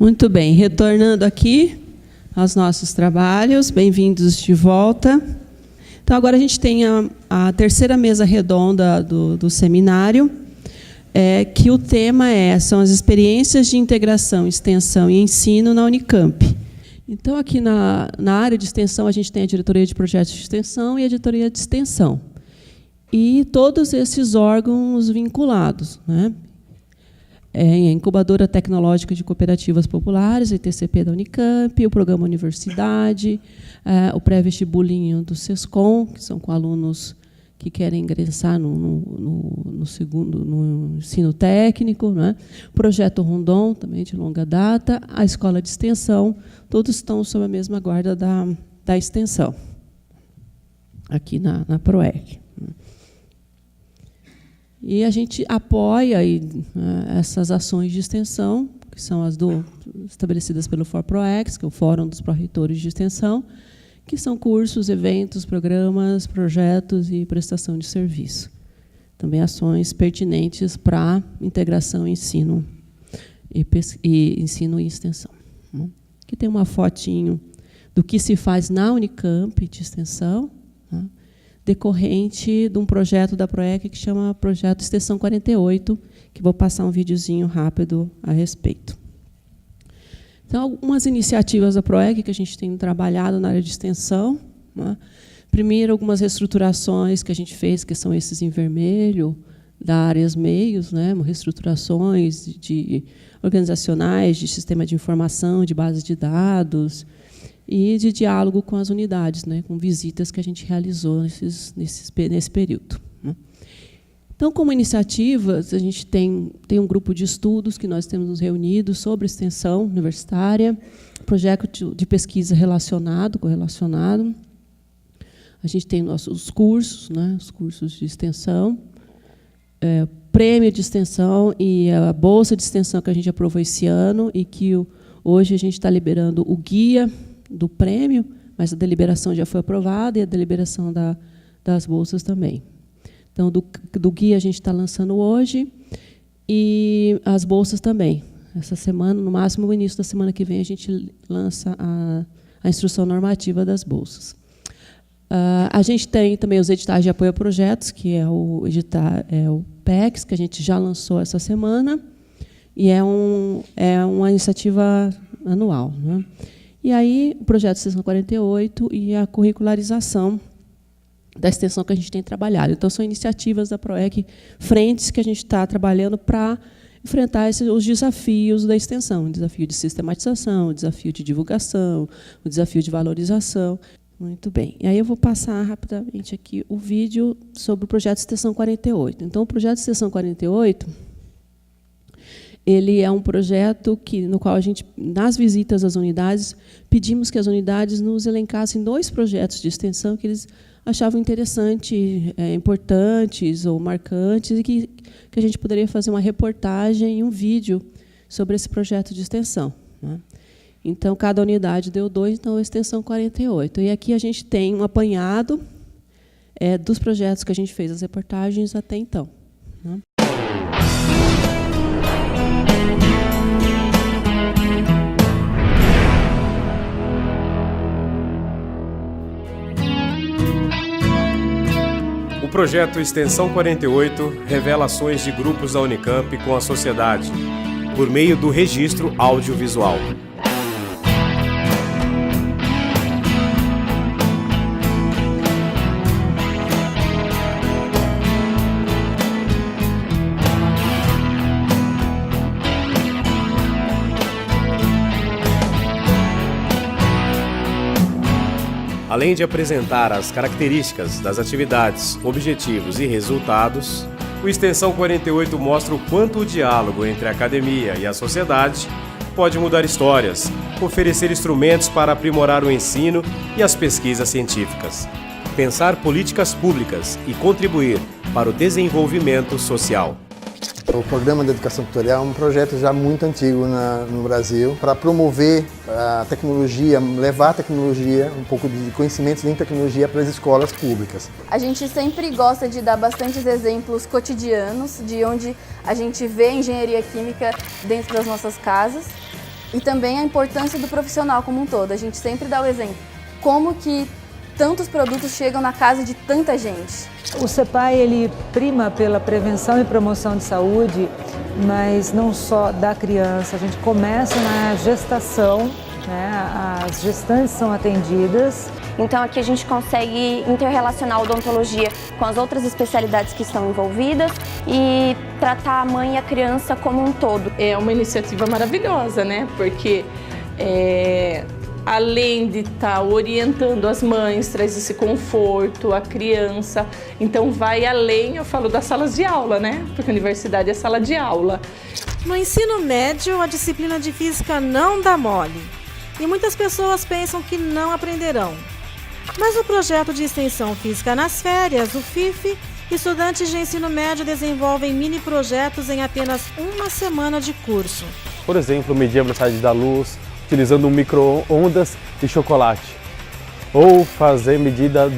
Muito bem, retornando aqui aos nossos trabalhos, bem-vindos de volta. Então, agora a gente tem a terceira mesa redonda do seminário, que o tema são as experiências de integração, extensão e ensino na Unicamp. Então, aqui na área de extensão, a gente tem a diretoria de projetos de extensão e a editoria de extensão. E todos esses órgãos vinculados, né? A Incubadora Tecnológica de Cooperativas Populares, a ITCP da Unicamp, o Programa Universidade, o pré-vestibulinho do SESCOM, que são com alunos que querem ingressar no ensino técnico, né? O Projeto Rondon, também de longa data, a Escola de Extensão, todos estão sob a mesma guarda da extensão, aqui na PROEC. E a gente apoia essas ações de extensão, que são as estabelecidas pelo FORPROEX, que é o Fórum dos Pró-Reitores de Extensão, que são cursos, eventos, programas, projetos e prestação de serviço. Também ações pertinentes para integração, ensino e extensão. Aqui tem uma fotinho do que se faz na Unicamp de extensão, né, decorrente de um projeto da PROEC que chama Projeto Extensão 48, que vou passar um videozinho rápido a respeito. Então, algumas iniciativas da PROEC que a gente tem trabalhado na área de extensão, né? Primeiro, algumas reestruturações que a gente fez, que são esses em vermelho, da áreas meios, né? Reestruturações organizacionais, de sistema de informação, de base de dados, e de diálogo com as unidades, né, com visitas que a gente realizou nesse período. Né. Então, como iniciativas, a gente tem um grupo de estudos que nós temos nos reunido sobre extensão universitária, projeto de pesquisa correlacionado. A gente tem os cursos, né, os cursos de extensão, prêmio de extensão e a bolsa de extensão que a gente aprovou esse ano e que hoje a gente está liberando o guia do prêmio, mas a deliberação já foi aprovada e a deliberação das bolsas também. Então, do guia a gente está lançando hoje e as bolsas também. Essa semana, no máximo, no início da semana que vem, a gente lança a instrução normativa das bolsas. A gente tem também os editais de apoio a projetos, que é o PECs, que a gente já lançou essa semana, e é uma iniciativa anual, né? E aí, o projeto Extensão 48 e a curricularização da extensão que a gente tem trabalhado. Então, são iniciativas da PROEC, frentes que a gente está trabalhando para enfrentar os desafios da extensão, o desafio de sistematização, o desafio de divulgação, o desafio de valorização. Muito bem. E aí eu vou passar rapidamente aqui o vídeo sobre o projeto Extensão 48. Então, o projeto Extensão 48... ele é um projeto no qual a gente, nas visitas às unidades, pedimos que as unidades nos elencassem 2 projetos de extensão que eles achavam interessantes, importantes ou marcantes, e que a gente poderia fazer uma reportagem e um vídeo sobre esse projeto de extensão, né? Então, cada unidade deu 2, então, a Extensão 48. E aqui a gente tem um apanhado dos projetos que a gente fez, as reportagens até então, né? O projeto Extensão 48 revela ações de grupos da Unicamp com a sociedade, por meio do registro audiovisual. Além de apresentar as características das atividades, objetivos e resultados, o Extensão 48 mostra o quanto o diálogo entre a academia e a sociedade pode mudar histórias, oferecer instrumentos para aprimorar o ensino e as pesquisas científicas, pensar políticas públicas e contribuir para o desenvolvimento social. O Programa de Educação Tutorial é um projeto já muito antigo no Brasil para promover a tecnologia, levar a tecnologia, um pouco de conhecimentos em tecnologia para as escolas públicas. A gente sempre gosta de dar bastantes exemplos cotidianos de onde a gente vê engenharia química dentro das nossas casas. E também a importância do profissional como um todo. A gente sempre dá o exemplo. Como que tantos produtos chegam na casa de tanta gente. O CEPAI, ele prima pela prevenção e promoção de saúde, mas não só da criança. A gente começa na gestação, né? As gestantes são atendidas. Então aqui a gente consegue interrelacionar a odontologia com as outras especialidades que estão envolvidas e tratar a mãe e a criança como um todo. É uma iniciativa maravilhosa, né? Porque além de estar orientando as mães, traz esse conforto à criança. Então vai além, eu falo, das salas de aula, né? Porque a universidade é sala de aula. No ensino médio, a disciplina de física não dá mole. E muitas pessoas pensam que não aprenderão. Mas o projeto de extensão física nas férias, o FIF, estudantes de ensino médio desenvolvem mini projetos em apenas uma semana de curso. Por exemplo, medir a velocidade da luz utilizando um micro-ondas e chocolate. Ou fazer medida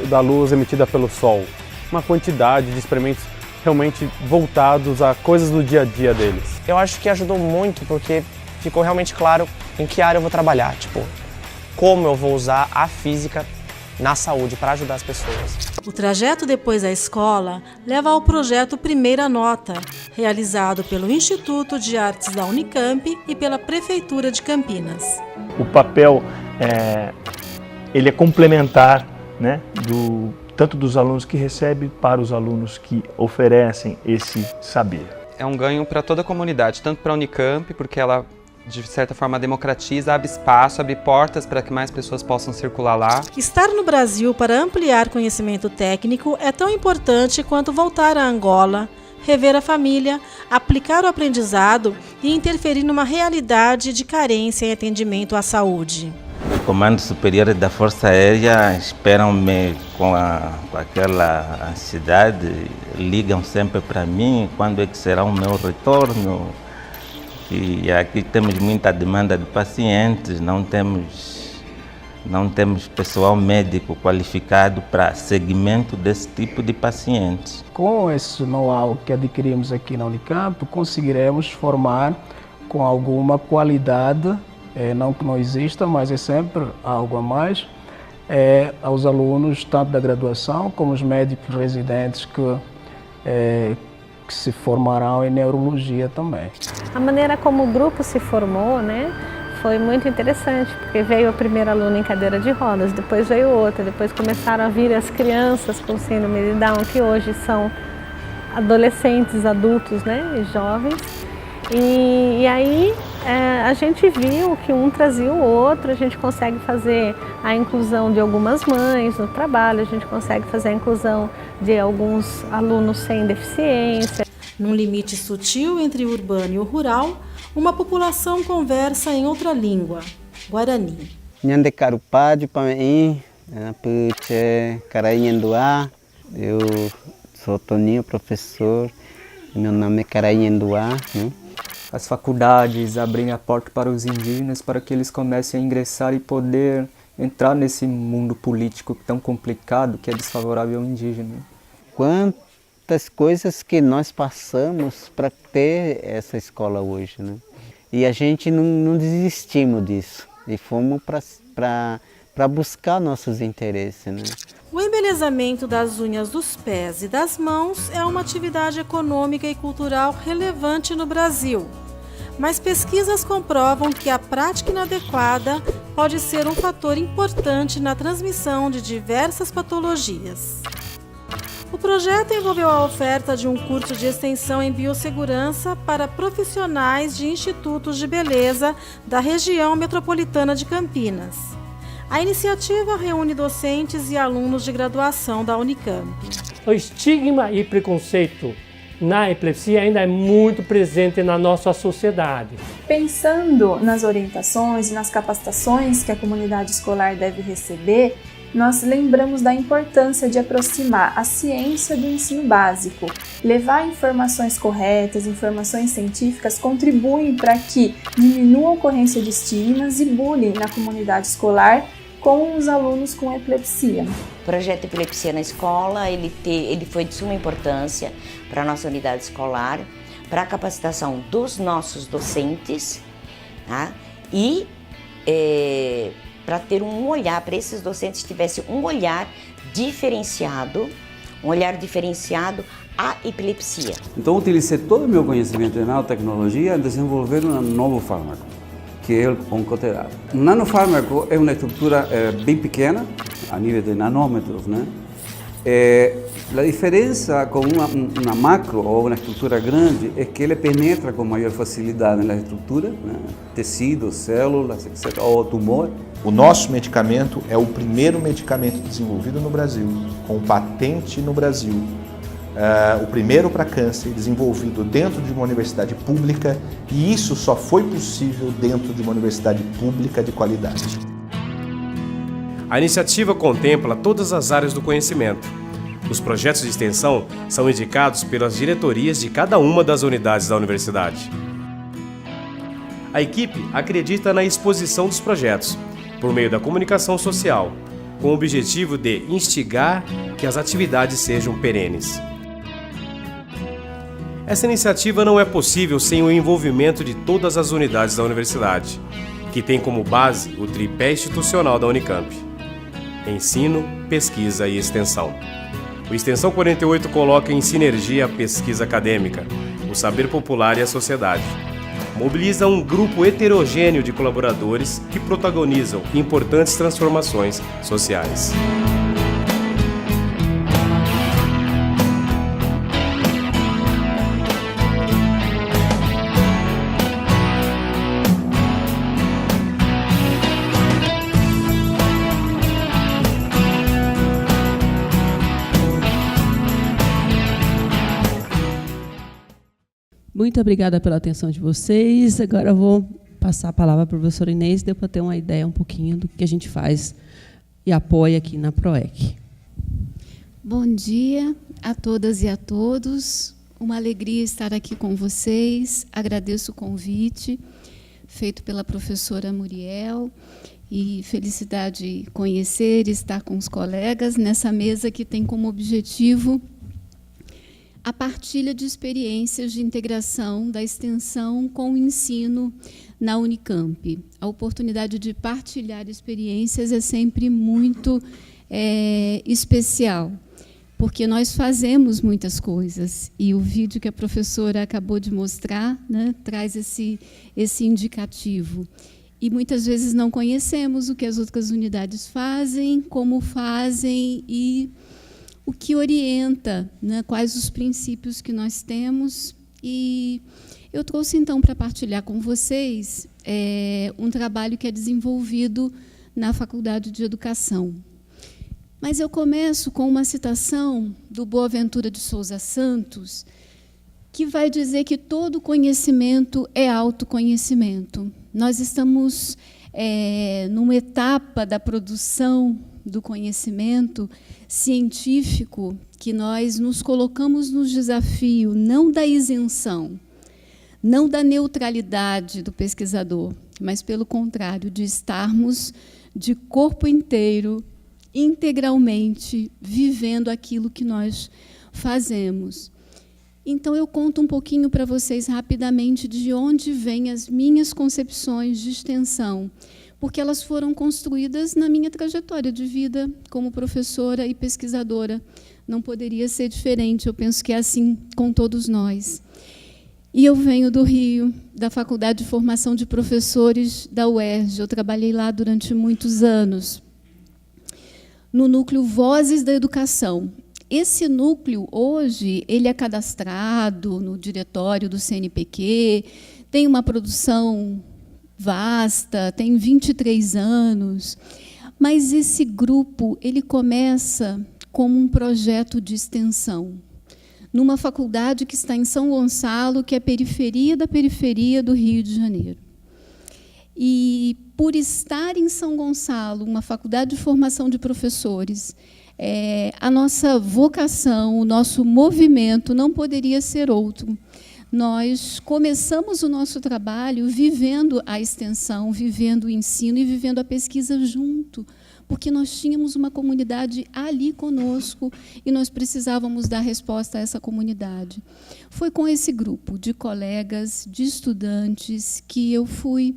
da luz emitida pelo sol. Uma quantidade de experimentos realmente voltados a coisas do dia a dia deles. Eu acho que ajudou muito porque ficou realmente claro em que área eu vou trabalhar, tipo, como eu vou usar a física na saúde para ajudar as pessoas. O trajeto depois da escola leva ao projeto Primeira Nota, realizado pelo Instituto de Artes da Unicamp e pela Prefeitura de Campinas. O papel ele é complementar, né, tanto dos alunos que recebem para os alunos que oferecem esse saber. É um ganho para toda a comunidade, tanto para a Unicamp, porque ela de certa forma democratiza, abre espaço, abre portas para que mais pessoas possam circular lá. Estar no Brasil para ampliar conhecimento técnico é tão importante quanto voltar a Angola, rever a família, aplicar o aprendizado e interferir numa realidade de carência em atendimento à saúde. O Comando Superior da Força Aérea esperam-me com aquela ansiedade, ligam sempre para mim, quando é que será o meu retorno. E aqui temos muita demanda de pacientes, não temos pessoal médico qualificado para segmento desse tipo de pacientes. Com esse know-how que adquirimos aqui na Unicamp, conseguiremos formar com alguma qualidade, não que não exista, mas é sempre algo a mais, aos alunos tanto da graduação como os médicos residentes que se formarão em neurologia também. A maneira como o grupo se formou, né, foi muito interessante, porque veio a primeira aluna em cadeira de rodas, depois veio outra, depois começaram a vir as crianças com síndrome de Down, que hoje são adolescentes, adultos, né, e jovens. E aí a gente viu que um trazia o outro, a gente consegue fazer a inclusão de algumas mães no trabalho, a gente consegue fazer a inclusão de alguns alunos sem deficiência. Num limite sutil entre o urbano e o rural, uma população conversa em outra língua, Guarani. Eu sou Toninho, professor, meu nome é Carainhenduá. As faculdades abrem a porta para os indígenas para que eles comecem a ingressar e poder entrar nesse mundo político tão complicado que é desfavorável ao indígena. Quantas coisas que nós passamos para ter essa escola hoje, né? E a gente não desistimos disso e fomos para buscar nossos interesses, né? O embelezamento das unhas dos pés e das mãos é uma atividade econômica e cultural relevante no Brasil. Mas pesquisas comprovam que a prática inadequada pode ser um fator importante na transmissão de diversas patologias. O projeto envolveu a oferta de um curso de extensão em biossegurança para profissionais de institutos de beleza da região metropolitana de Campinas. A iniciativa reúne docentes e alunos de graduação da Unicamp. O estigma e preconceito na epilepsia ainda é muito presente na nossa sociedade. Pensando nas orientações e nas capacitações que a comunidade escolar deve receber, nós lembramos da importância de aproximar a ciência do ensino básico. Levar informações corretas, informações científicas contribuem para que diminua a ocorrência de estigmas e bullying na comunidade escolar com os alunos com epilepsia. O projeto Epilepsia na Escola ele foi de suma importância para a nossa unidade escolar, para a capacitação dos nossos docentes tá? E para ter um olhar, para esses docentes tivessem um olhar diferenciado à epilepsia. Então, utilicei todo o meu conhecimento em nanotecnologia em desenvolver um novo fármaco, que é o Oncoterap. O nanofármaco é uma estrutura bem pequena, a nível de nanômetros, né? A diferença com uma macro ou uma estrutura grande é que ele penetra com maior facilidade na estrutura, né? Tecidos, células, etc., ou tumor. O nosso medicamento é o primeiro medicamento desenvolvido no Brasil, com patente no Brasil. O primeiro para câncer desenvolvido dentro de uma universidade pública, e isso só foi possível dentro de uma universidade pública de qualidade. A iniciativa contempla todas as áreas do conhecimento. Os projetos de extensão são indicados pelas diretorias de cada uma das unidades da universidade. A equipe acredita na exposição dos projetos, por meio da comunicação social, com o objetivo de instigar que as atividades sejam perenes. Essa iniciativa não é possível sem o envolvimento de todas as unidades da universidade, que tem como base o tripé institucional da Unicamp: ensino, pesquisa e extensão. O Extensão 48 coloca em sinergia a pesquisa acadêmica, o saber popular e a sociedade. Mobiliza um grupo heterogêneo de colaboradores que protagonizam importantes transformações sociais. Muito obrigada pela atenção de vocês. Agora eu vou passar a palavra para a professora Inês, deu para ter uma ideia um pouquinho do que a gente faz e apoia aqui na PROEC. Bom dia a todas e a todos. Uma alegria estar aqui com vocês. Agradeço o convite feito pela professora Muriel e felicidade conhecer e estar com os colegas nessa mesa que tem como objetivo a partilha de experiências de integração da extensão com o ensino na Unicamp. A oportunidade de partilhar experiências é sempre muito especial, porque nós fazemos muitas coisas, e o vídeo que a professora acabou de mostrar, né, traz esse indicativo. E muitas vezes não conhecemos o que as outras unidades fazem, como fazem e o que orienta, né, quais os princípios que nós temos. E eu trouxe, então, para partilhar com vocês um trabalho que é desenvolvido na Faculdade de Educação. Mas eu começo com uma citação do Boaventura de Souza Santos, que vai dizer que todo conhecimento é autoconhecimento. Nós estamos numa etapa da produção do conhecimento científico que nós nos colocamos no desafio não da isenção, não da neutralidade do pesquisador, mas, pelo contrário, de estarmos de corpo inteiro, integralmente, vivendo aquilo que nós fazemos. Então, eu conto um pouquinho para vocês rapidamente de onde vêm as minhas concepções de extensão, porque elas foram construídas na minha trajetória de vida como professora e pesquisadora. Não poderia ser diferente, eu penso que é assim com todos nós. E eu venho do Rio, da Faculdade de Formação de Professores da UERJ. Eu trabalhei lá durante muitos anos, no núcleo Vozes da Educação. Esse núcleo, hoje, ele é cadastrado no diretório do CNPq, tem uma produção vasta, tem 23 anos, mas esse grupo ele começa como um projeto de extensão, numa faculdade que está em São Gonçalo, que é periferia da periferia do Rio de Janeiro. E, por estar em São Gonçalo, uma faculdade de formação de professores, a nossa vocação, o nosso movimento não poderia ser outro. Nós começamos o nosso trabalho vivendo a extensão, vivendo o ensino e vivendo a pesquisa junto, porque nós tínhamos uma comunidade ali conosco e nós precisávamos dar resposta a essa comunidade. Foi com esse grupo de colegas, de estudantes, que eu fui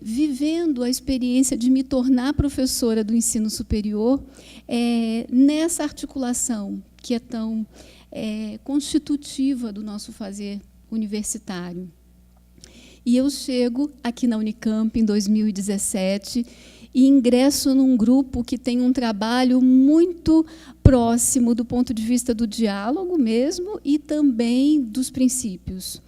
vivendo a experiência de me tornar professora do ensino superior, nessa articulação que é tão constitutiva do nosso fazer universitário. E eu chego aqui na Unicamp em 2017 e ingresso num grupo que tem um trabalho muito próximo do ponto de vista do diálogo mesmo e também dos princípios.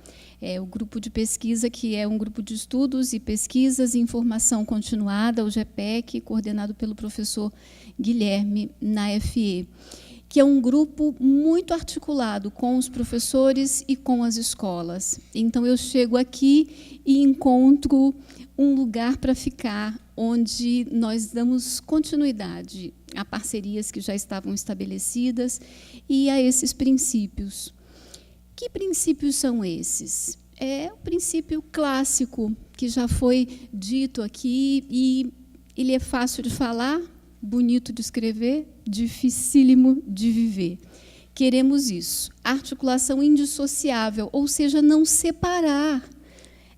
O grupo de pesquisa, que é um grupo de estudos e pesquisas em formação continuada, o GPEC, coordenado pelo professor Guilherme, na FE, que é um grupo muito articulado com os professores e com as escolas. Então, eu chego aqui e encontro um lugar para ficar, onde nós damos continuidade a parcerias que já estavam estabelecidas e a esses princípios. Que princípios são esses? É o princípio clássico, que já foi dito aqui, e ele é fácil de falar, bonito de escrever, dificílimo de viver. Queremos isso, articulação indissociável, ou seja, não separar.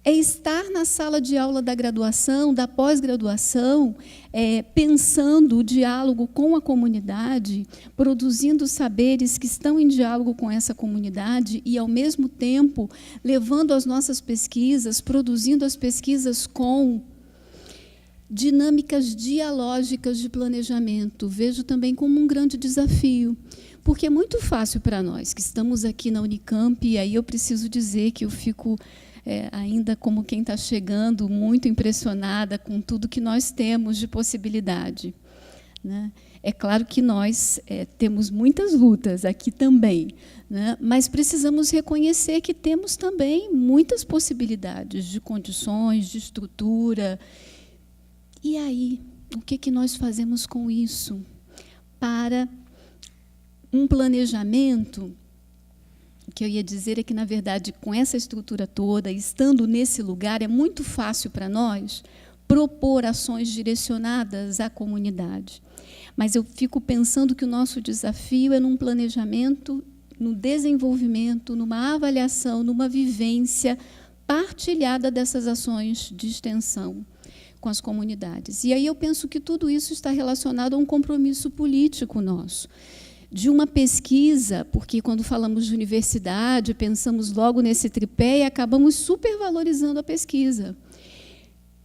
É estar na sala de aula da graduação, da pós-graduação, pensando o diálogo com a comunidade, produzindo saberes que estão em diálogo com essa comunidade e, ao mesmo tempo, levando as nossas pesquisas, produzindo as pesquisas com dinâmicas dialógicas de planejamento. Vejo também como um grande desafio, porque é muito fácil para nós, que estamos aqui na Unicamp, e aí eu preciso dizer que eu fico ainda como quem está chegando, muito impressionada com tudo que nós temos de possibilidade, né? É claro que nós temos muitas lutas aqui também, né? Mas precisamos reconhecer que temos também muitas possibilidades de condições, de estrutura. E aí, o que nós fazemos com isso? Para um planejamento, o que eu ia dizer é que, na verdade, com essa estrutura toda, estando nesse lugar, é muito fácil para nós propor ações direcionadas à comunidade. Mas eu fico pensando que o nosso desafio é num planejamento, no desenvolvimento, numa avaliação, numa vivência partilhada dessas ações de extensão com as comunidades. E aí eu penso que tudo isso está relacionado a um compromisso político nosso, de uma pesquisa, porque quando falamos de universidade, pensamos logo nesse tripé e acabamos supervalorizando a pesquisa.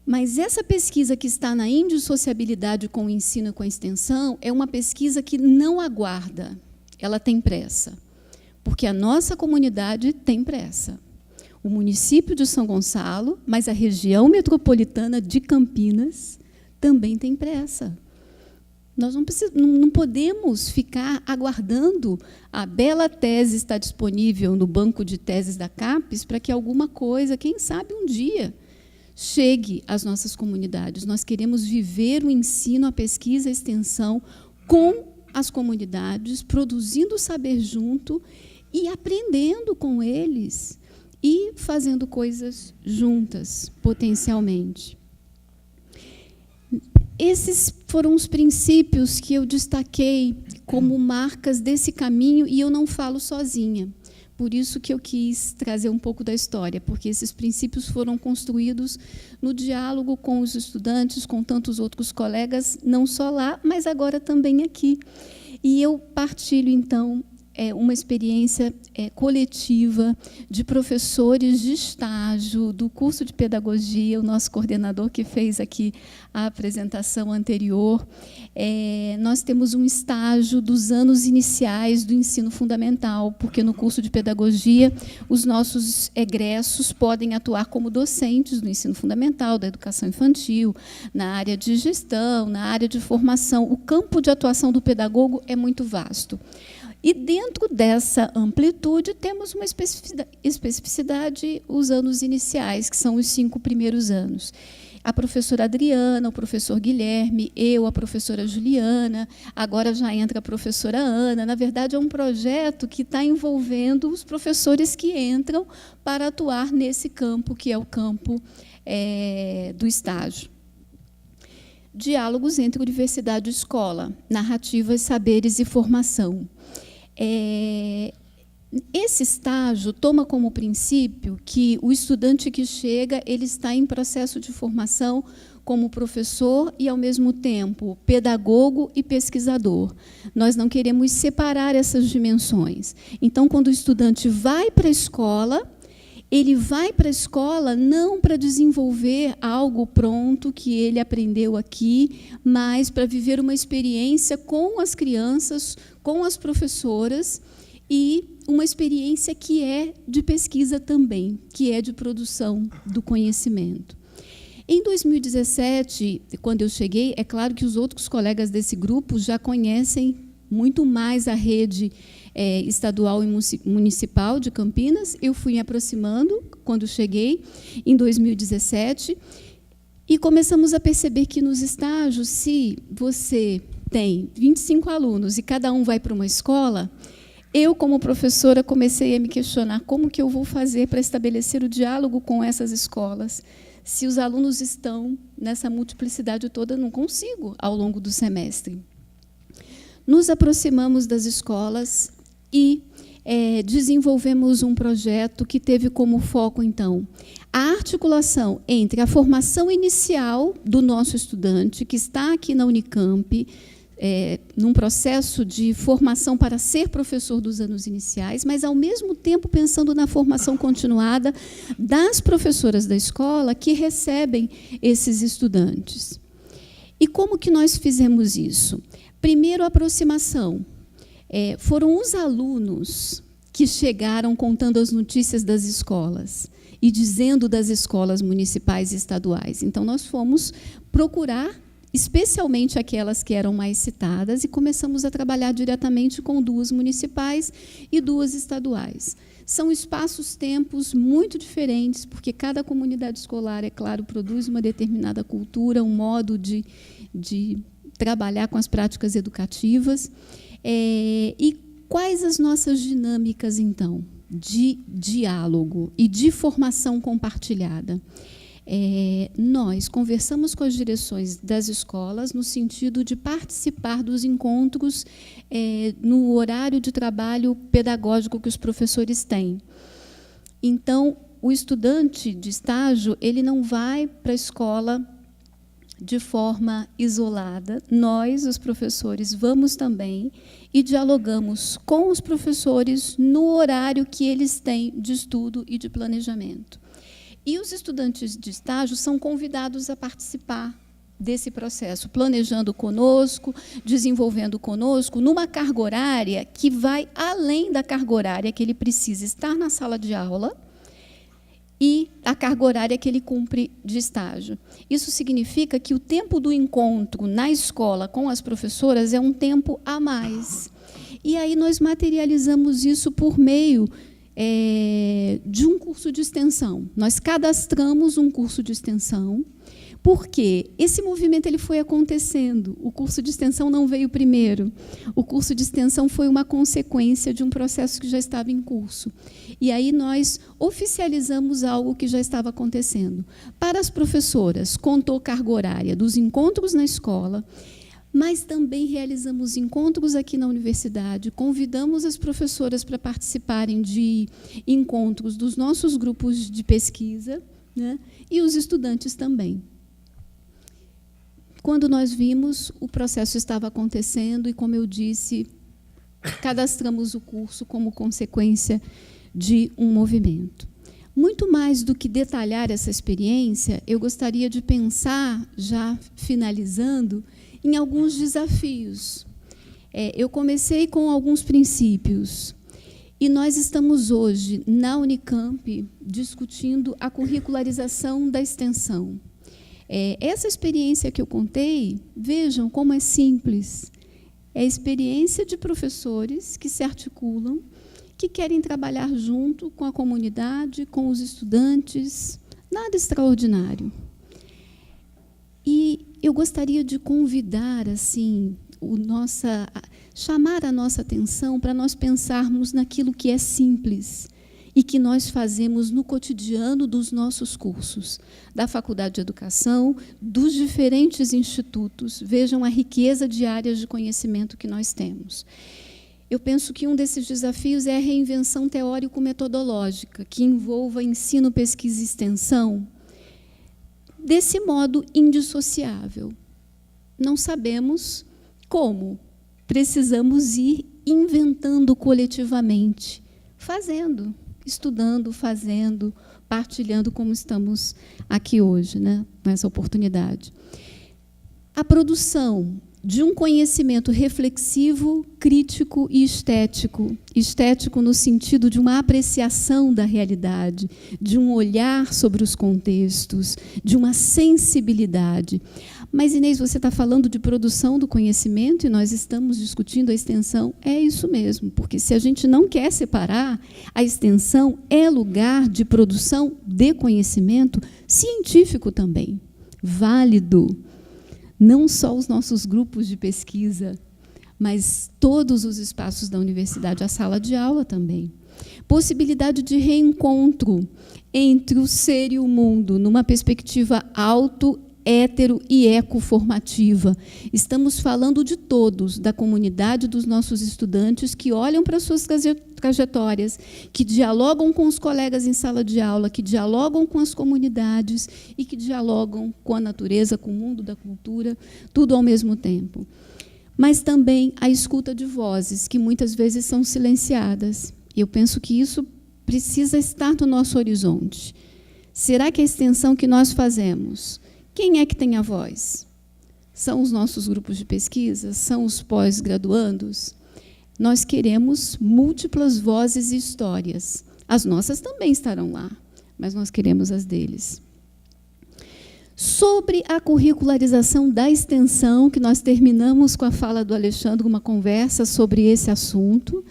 Mas essa pesquisa que está na indissociabilidade com o ensino e com a extensão é uma pesquisa que não aguarda, ela tem pressa, porque a nossa comunidade tem pressa. O município de São Gonçalo, mas a região metropolitana de Campinas também tem pressa. Nós não podemos ficar aguardando a bela tese estar disponível no banco de teses da CAPES para que alguma coisa, quem sabe um dia, chegue às nossas comunidades. Nós queremos viver o ensino, a pesquisa, a extensão com as comunidades, produzindo saber junto e aprendendo com eles e fazendo coisas juntas, potencialmente. Esses foram os princípios que eu destaquei como marcas desse caminho, e eu não falo sozinha. Por isso que eu quis trazer um pouco da história, porque esses princípios foram construídos no diálogo com os estudantes, com tantos outros colegas, não só lá, mas agora também aqui. E eu partilho, então, uma experiência coletiva de professores de estágio do curso de pedagogia, o nosso coordenador que fez aqui a apresentação anterior. Nós temos um estágio dos anos iniciais do ensino fundamental, porque no curso de pedagogia os nossos egressos podem atuar como docentes do ensino fundamental, da educação infantil, na área de gestão, na área de formação. O campo de atuação do pedagogo é muito vasto. E, dentro dessa amplitude, temos uma especificidade, os anos iniciais, que são os 5 primeiros anos. A professora Adriana, o professor Guilherme, eu, a professora Juliana, agora já entra a professora Ana. Na verdade, é um projeto que está envolvendo os professores que entram para atuar nesse campo, que é o campo do estágio. diálogos entre universidade e escola, narrativas, saberes e formação. Esse estágio toma como princípio que o estudante que chega, ele está em processo de formação como professor e, ao mesmo tempo, pedagogo e pesquisador. Nós não queremos separar essas dimensões. Então, quando o estudante vai para a escola, ele vai para a escola não para desenvolver algo pronto que ele aprendeu aqui, mas para viver uma experiência com as crianças, com as professoras, e uma experiência que é de pesquisa também, que é de produção do conhecimento. Em 2017, quando eu cheguei, é claro que os outros colegas desse grupo já conhecem muito mais a rede estadual e municipal de Campinas. Eu fui me aproximando quando cheguei, em 2017, e começamos a perceber que nos estágios, se você tem 25 alunos e cada um vai para uma escola, eu, como professora, comecei a me questionar como que eu vou fazer para estabelecer o diálogo com essas escolas. Se os alunos estão nessa multiplicidade toda, não consigo ao longo do semestre. Nos aproximamos das escolas e desenvolvemos um projeto que teve como foco, então, a articulação entre a formação inicial do nosso estudante, que está aqui na Unicamp, num processo de formação para ser professor dos anos iniciais, mas, ao mesmo tempo, pensando na formação continuada das professoras da escola que recebem esses estudantes. E como que nós fizemos isso? Primeiro, a aproximação. Foram os alunos que chegaram contando as notícias das escolas e dizendo das escolas municipais e estaduais. Então, nós fomos procurar especialmente aquelas que eram mais citadas, e começamos a trabalhar diretamente com 2 municipais e 2 estaduais. São espaços-tempos muito diferentes, porque cada comunidade escolar, é claro, produz uma determinada cultura, um modo de trabalhar com as práticas educativas. E quais as nossas dinâmicas, então, de diálogo e de formação compartilhada? Nós conversamos com as direções das escolas no sentido de participar dos encontros no horário de trabalho pedagógico que os professores têm. Então, o estudante de estágio, ele não vai para a escola de forma isolada. Nós, os professores, vamos também e dialogamos com os professores no horário que eles têm de estudo e de planejamento. E os estudantes de estágio são convidados a participar desse processo, planejando conosco, desenvolvendo conosco, numa carga horária que vai além da carga horária que ele precisa estar na sala de aula e a carga horária que ele cumpre de estágio. Isso significa que o tempo do encontro na escola com as professoras é um tempo a mais. E aí nós materializamos isso por meio de um curso de extensão. Nós cadastramos um curso de extensão, porque esse movimento ele foi acontecendo. O curso de extensão não veio primeiro. O curso de extensão foi uma consequência de um processo que já estava em curso. E aí nós oficializamos algo que já estava acontecendo. Para as professoras, contou carga horária dos encontros na escola, mas também realizamos encontros aqui na universidade, convidamos as professoras para participarem de encontros dos nossos grupos de pesquisa, né, e os estudantes também. Quando nós vimos, o processo estava acontecendo e, como eu disse, cadastramos o curso como consequência de um movimento. Muito mais do que detalhar essa experiência, eu gostaria de pensar, já finalizando, em alguns desafios. Eu comecei com alguns princípios, e nós estamos hoje, na Unicamp, discutindo a curricularização da extensão. Essa experiência que eu contei, vejam como é simples. É a experiência de professores que se articulam, que querem trabalhar junto com a comunidade, com os estudantes, nada extraordinário. E eu gostaria de convidar, assim, chamar a nossa atenção para nós pensarmos naquilo que é simples e que nós fazemos no cotidiano dos nossos cursos, da Faculdade de Educação, dos diferentes institutos. Vejam a riqueza de áreas de conhecimento que nós temos. Eu penso que um desses desafios é a reinvenção teórico-metodológica, que envolva ensino, pesquisa e extensão, desse modo indissociável. Não sabemos como, precisamos ir inventando coletivamente, fazendo, estudando, fazendo, partilhando, como estamos aqui hoje, né, nessa oportunidade. A produção de um conhecimento reflexivo, crítico e estético. Estético no sentido de uma apreciação da realidade, de um olhar sobre os contextos, de uma sensibilidade. Mas, Inês, você está falando de produção do conhecimento e nós estamos discutindo a extensão. É isso mesmo, porque se a gente não quer separar, a extensão é lugar de produção de conhecimento científico também, válido. Não só os nossos grupos de pesquisa, mas todos os espaços da universidade, a sala de aula também. Possibilidade de reencontro entre o ser e o mundo, numa perspectiva auto, hétero e ecoformativa. Estamos falando de todos, da comunidade dos nossos estudantes que olham para suas trajetórias, que dialogam com os colegas em sala de aula, que dialogam com as comunidades e que dialogam com a natureza, com o mundo da cultura, tudo ao mesmo tempo. Mas também a escuta de vozes, que muitas vezes são silenciadas. E eu penso que isso precisa estar no nosso horizonte. Será que a extensão que nós fazemos, quem é que tem a voz? São os nossos grupos de pesquisa? São os pós-graduandos? Nós queremos múltiplas vozes e histórias. As nossas também estarão lá, mas nós queremos as deles. Sobre a curricularização da extensão, que nós terminamos com a fala do Alexandre, uma conversa sobre esse assunto.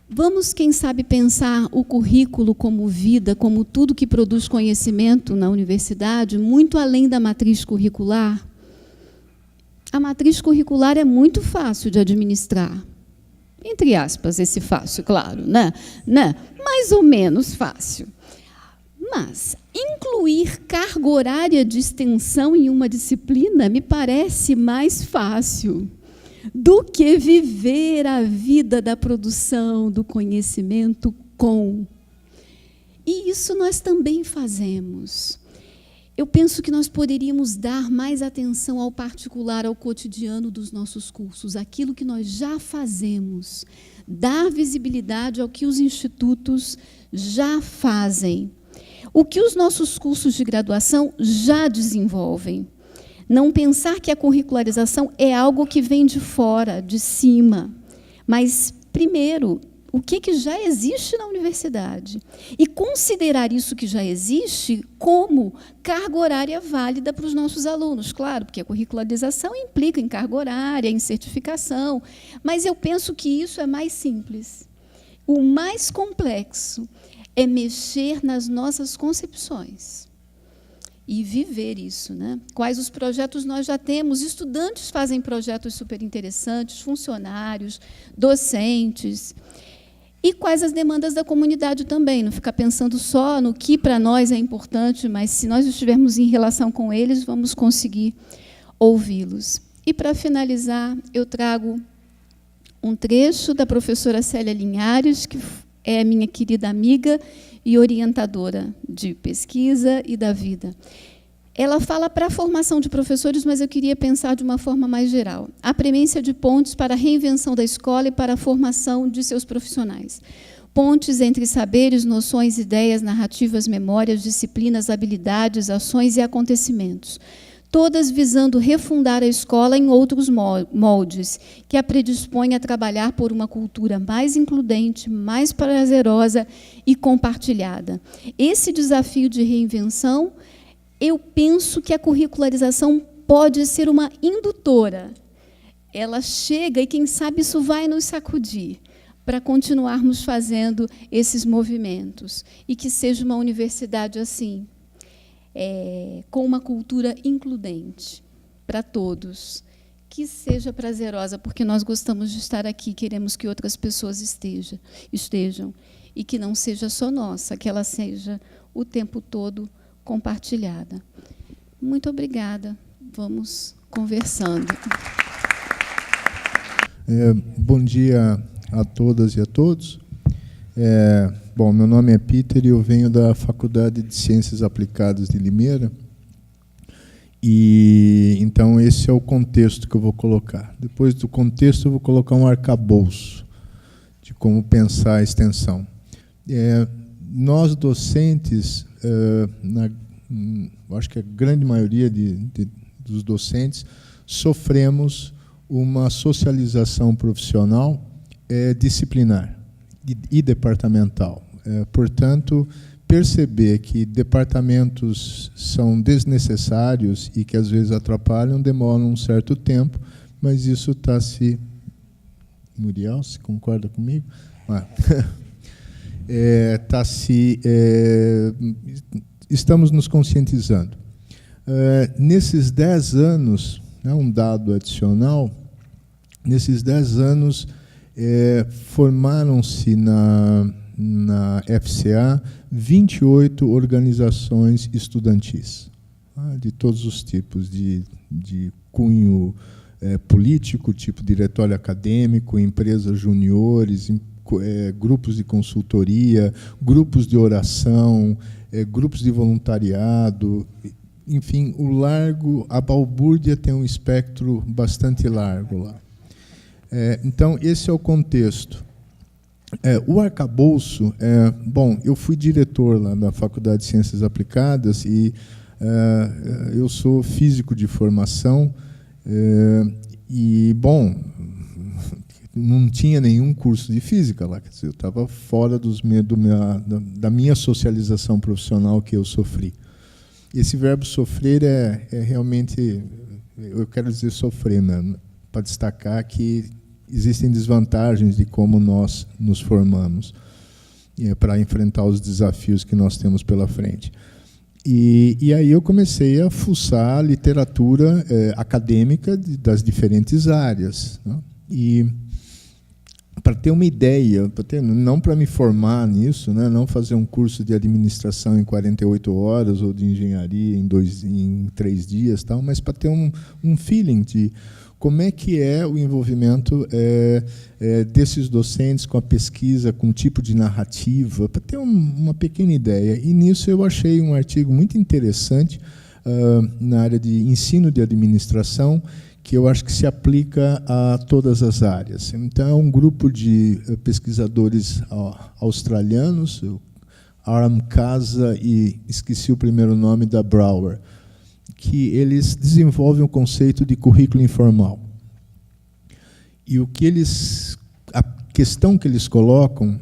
Vamos, quem sabe, pensar o currículo como vida, como tudo que produz conhecimento na universidade, muito além da matriz curricular. A matriz curricular é muito fácil de administrar. Entre aspas, esse fácil, claro, né? Mais ou menos fácil. Mas incluir carga horária de extensão em uma disciplina me parece mais fácil do que viver a vida da produção do conhecimento com. E isso nós também fazemos. Eu penso que nós poderíamos dar mais atenção ao particular, ao cotidiano dos nossos cursos, aquilo que nós já fazemos, dar visibilidade ao que os institutos já fazem, o que os nossos cursos de graduação já desenvolvem. Não pensar que a curricularização é algo que vem de fora, de cima, mas, primeiro, o que já existe na universidade. E considerar isso que já existe como carga horária válida para os nossos alunos. Claro, porque a curricularização implica em carga horária, em certificação, mas eu penso que isso é mais simples. O mais complexo é mexer nas nossas concepções e viver isso, né? Quais os projetos nós já temos? Estudantes fazem projetos super interessantes, funcionários, docentes. E quais as demandas da comunidade também? Não ficar pensando só no que para nós é importante, mas se nós estivermos em relação com eles, vamos conseguir ouvi-los. E, para finalizar, eu trago um trecho da professora Célia Linhares, que é minha querida amiga e orientadora de pesquisa e da vida. Ela fala para a formação de professores, mas eu queria pensar de uma forma mais geral. A premência de pontes para a reinvenção da escola e para a formação de seus profissionais. Pontes entre saberes, noções, ideias, narrativas, memórias, disciplinas, habilidades, ações e acontecimentos. Todas visando refundar a escola em outros moldes, que a predispõem a trabalhar por uma cultura mais includente, mais prazerosa e compartilhada. Esse desafio de reinvenção, eu penso que a curricularização pode ser uma indutora. Ela chega e, quem sabe, isso vai nos sacudir para continuarmos fazendo esses movimentos. E que seja uma universidade assim, com uma cultura includente para todos, que seja prazerosa, porque nós gostamos de estar aqui, queremos que outras pessoas estejam. e que não seja só nossa, que ela seja o tempo todo compartilhada. Muito obrigada. Vamos conversando. Bom dia a todas e a todos. Bom, meu nome é Peter e eu venho da Faculdade de Ciências Aplicadas de Limeira. E então esse é o contexto que eu vou colocar. Depois do contexto eu vou colocar um arcabouço de como pensar a extensão. Nós docentes, acho que a grande maioria dos docentes, sofremos uma socialização profissional disciplinar e departamental. Portanto, perceber que departamentos são desnecessários e que às vezes atrapalham demora um certo tempo, mas isso está se... Muriel, você concorda comigo? Estamos nos conscientizando. Nesses 10 anos, um dado adicional, nesses 10 anos formaram-se na FCA 28 organizações estudantis, de todos os tipos, de cunho político, tipo diretório acadêmico, empresas juniores, grupos de consultoria, grupos de oração, grupos de voluntariado, enfim, a balbúrdia tem um espectro bastante largo lá. Então, esse é o contexto. O arcabouço, bom, eu fui diretor lá da Faculdade de Ciências Aplicadas e eu sou físico de formação e, bom, não tinha nenhum curso de física lá, quer dizer, eu estava fora da minha socialização profissional que eu sofri. Esse verbo sofrer é realmente, eu quero dizer sofrer mesmo, para destacar que existem desvantagens de como nós nos formamos para enfrentar os desafios que nós temos pela frente. E aí eu comecei a fuçar a literatura acadêmica das diferentes áreas, né? E para ter uma ideia, não para me formar nisso, né, não fazer um curso de administração em 48 horas ou de engenharia em 3 dias, tal, mas para ter um feeling de como é que é o envolvimento desses docentes com a pesquisa, com o tipo de narrativa, para ter uma pequena ideia. E nisso eu achei um artigo muito interessante na área de ensino de administração, que eu acho que se aplica a todas as áreas. Então, é um grupo de pesquisadores australianos, Aram Casa e esqueci o primeiro nome da Brouwer, que eles desenvolvem o conceito de currículo informal. E a questão que eles colocam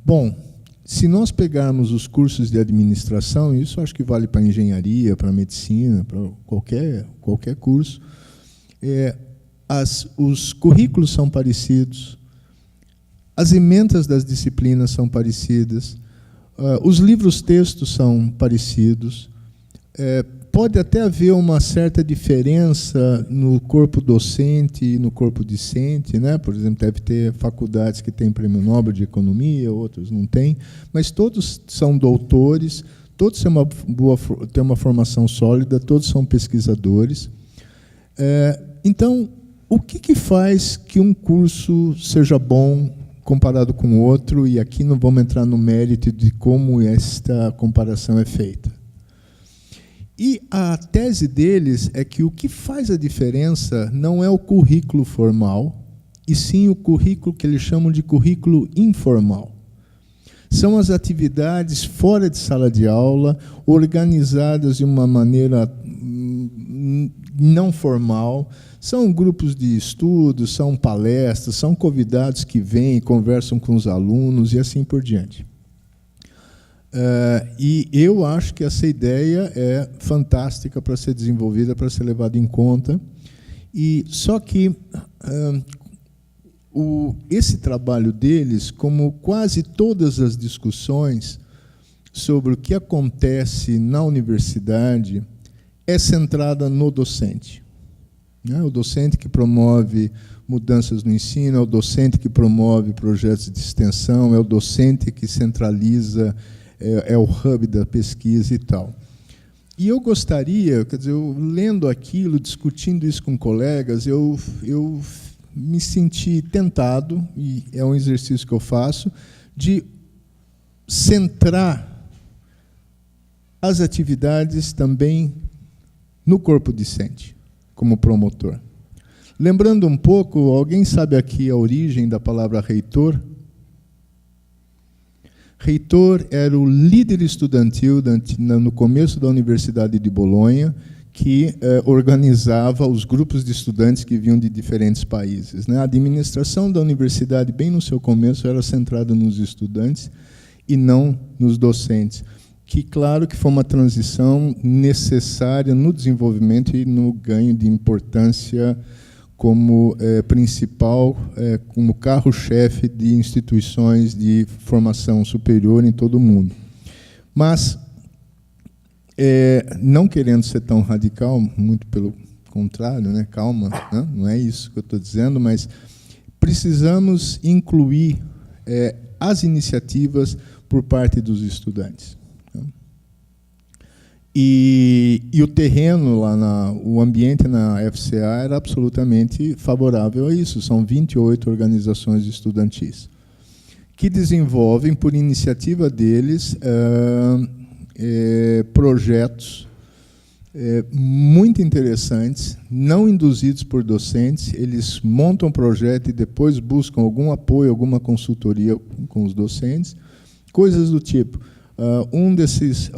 bom, se nós pegarmos os cursos de administração, isso acho que vale para engenharia, para medicina, para qualquer curso, os currículos são parecidos, as emendas das disciplinas são parecidas, os livros-textos são parecidos, pode até haver uma certa diferença no corpo docente e no corpo discente, né? Por exemplo, deve ter faculdades que têm prêmio Nobel de Economia, outros não têm, mas todos são doutores, todos têm uma formação sólida, todos são pesquisadores. Então, o que faz que um curso seja bom comparado com o outro? E aqui não vamos entrar no mérito de como esta comparação é feita. E a tese deles é que o que faz a diferença não é o currículo formal, e sim o currículo que eles chamam de currículo informal. São as atividades fora de sala de aula, organizadas de uma maneira não formal, são grupos de estudo, são palestras, são convidados que vêm, conversam com os alunos e assim por diante. E eu acho que essa ideia é fantástica para ser desenvolvida, para ser levada em conta. Só que esse trabalho deles, como quase todas as discussões sobre o que acontece na universidade, é centrada no docente. O docente que promove mudanças no ensino, é o docente que promove projetos de extensão, é o docente que centraliza, é o hub da pesquisa e tal. E eu gostaria, quer dizer, eu, lendo aquilo, discutindo isso com colegas, eu me senti tentado, e é um exercício que eu faço, de centrar as atividades também no corpo docente, como promotor. Lembrando um pouco, alguém sabe aqui a origem da palavra reitor? Reitor era o líder estudantil no começo da Universidade de Bolonha, que organizava os grupos de estudantes que vinham de diferentes países, né? A administração da universidade, bem no seu começo, era centrada nos estudantes e não nos docentes. Que, claro, que foi uma transição necessária no desenvolvimento e no ganho de importância como principal, como carro-chefe de instituições de formação superior em todo o mundo. Mas, não querendo ser tão radical, muito pelo contrário, né? Calma, né? Não é isso que eu estou dizendo, mas precisamos incluir as iniciativas por parte dos estudantes. E o terreno, o ambiente na FCA era absolutamente favorável a isso. São 28 organizações estudantis que desenvolvem, por iniciativa deles, projetos muito interessantes, não induzidos por docentes. Eles montam um projeto e depois buscam algum apoio, alguma consultoria com os docentes, coisas do tipo.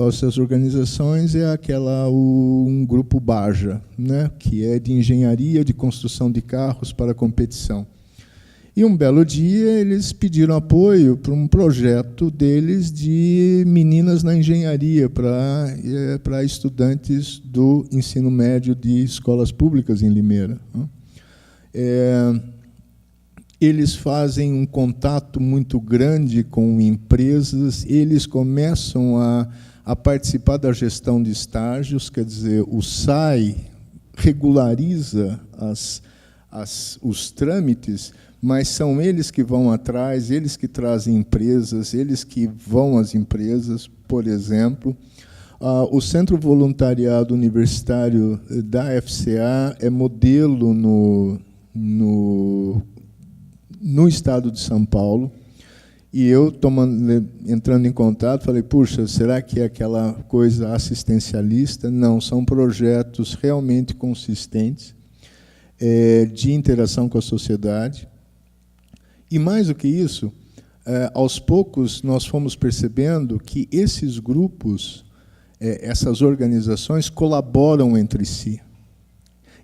Essas organizações é um grupo Baja, né, que é de engenharia de construção de carros para competição. E um belo dia eles pediram apoio para um projeto deles de meninas na engenharia para estudantes do ensino médio de escolas públicas em Limeira. Eles fazem um contato muito grande com empresas, eles começam a participar da gestão de estágios, quer dizer, o SAI regulariza os trâmites, mas são eles que vão atrás, eles que trazem empresas, eles que vão às empresas, por exemplo. O Centro Voluntariado Universitário da FCA é modelo no estado de São Paulo, e eu, entrando em contato, falei, puxa, será que é aquela coisa assistencialista? Não, são projetos realmente consistentes, de interação com a sociedade. E, mais do que isso, aos poucos, nós fomos percebendo que esses grupos, essas organizações, colaboram entre si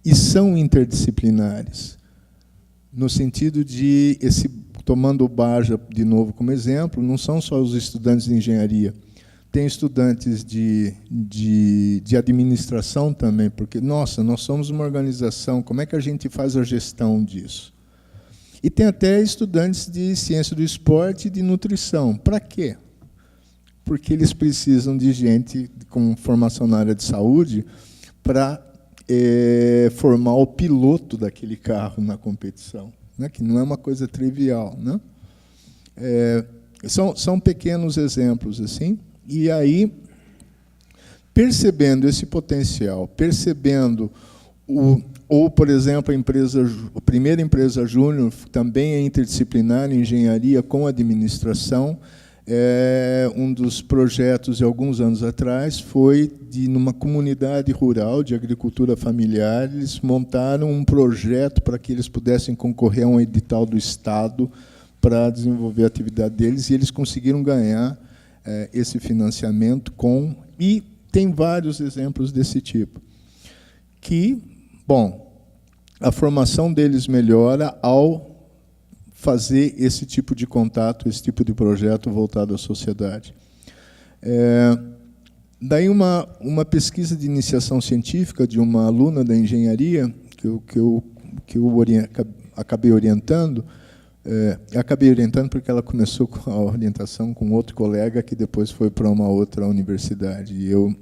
e são interdisciplinares. No sentido de, tomando o Baja de novo como exemplo, não são só os estudantes de engenharia, tem estudantes de administração também, porque, nossa, nós somos uma organização, como é que a gente faz a gestão disso? E tem até estudantes de ciência do esporte e de nutrição. Para quê? Porque eles precisam de gente com formação na área de saúde para formar o piloto daquele carro na competição, né? Que não é uma coisa trivial, né? São pequenos exemplos assim, e aí, percebendo esse potencial, percebendo por exemplo, a primeira empresa júnior também é interdisciplinar em engenharia com administração. Um dos projetos de alguns anos atrás foi numa comunidade rural de agricultura familiar, eles montaram um projeto para que eles pudessem concorrer a um edital do Estado para desenvolver a atividade deles, e eles conseguiram ganhar esse financiamento e tem vários exemplos desse tipo. Que, bom, a formação deles melhora ao fazer esse tipo de contato, esse tipo de projeto voltado à sociedade. Daí uma pesquisa de iniciação científica de uma aluna da engenharia, que eu acabei orientando, porque ela começou com a orientação com outro colega que depois foi para uma outra universidade. E eu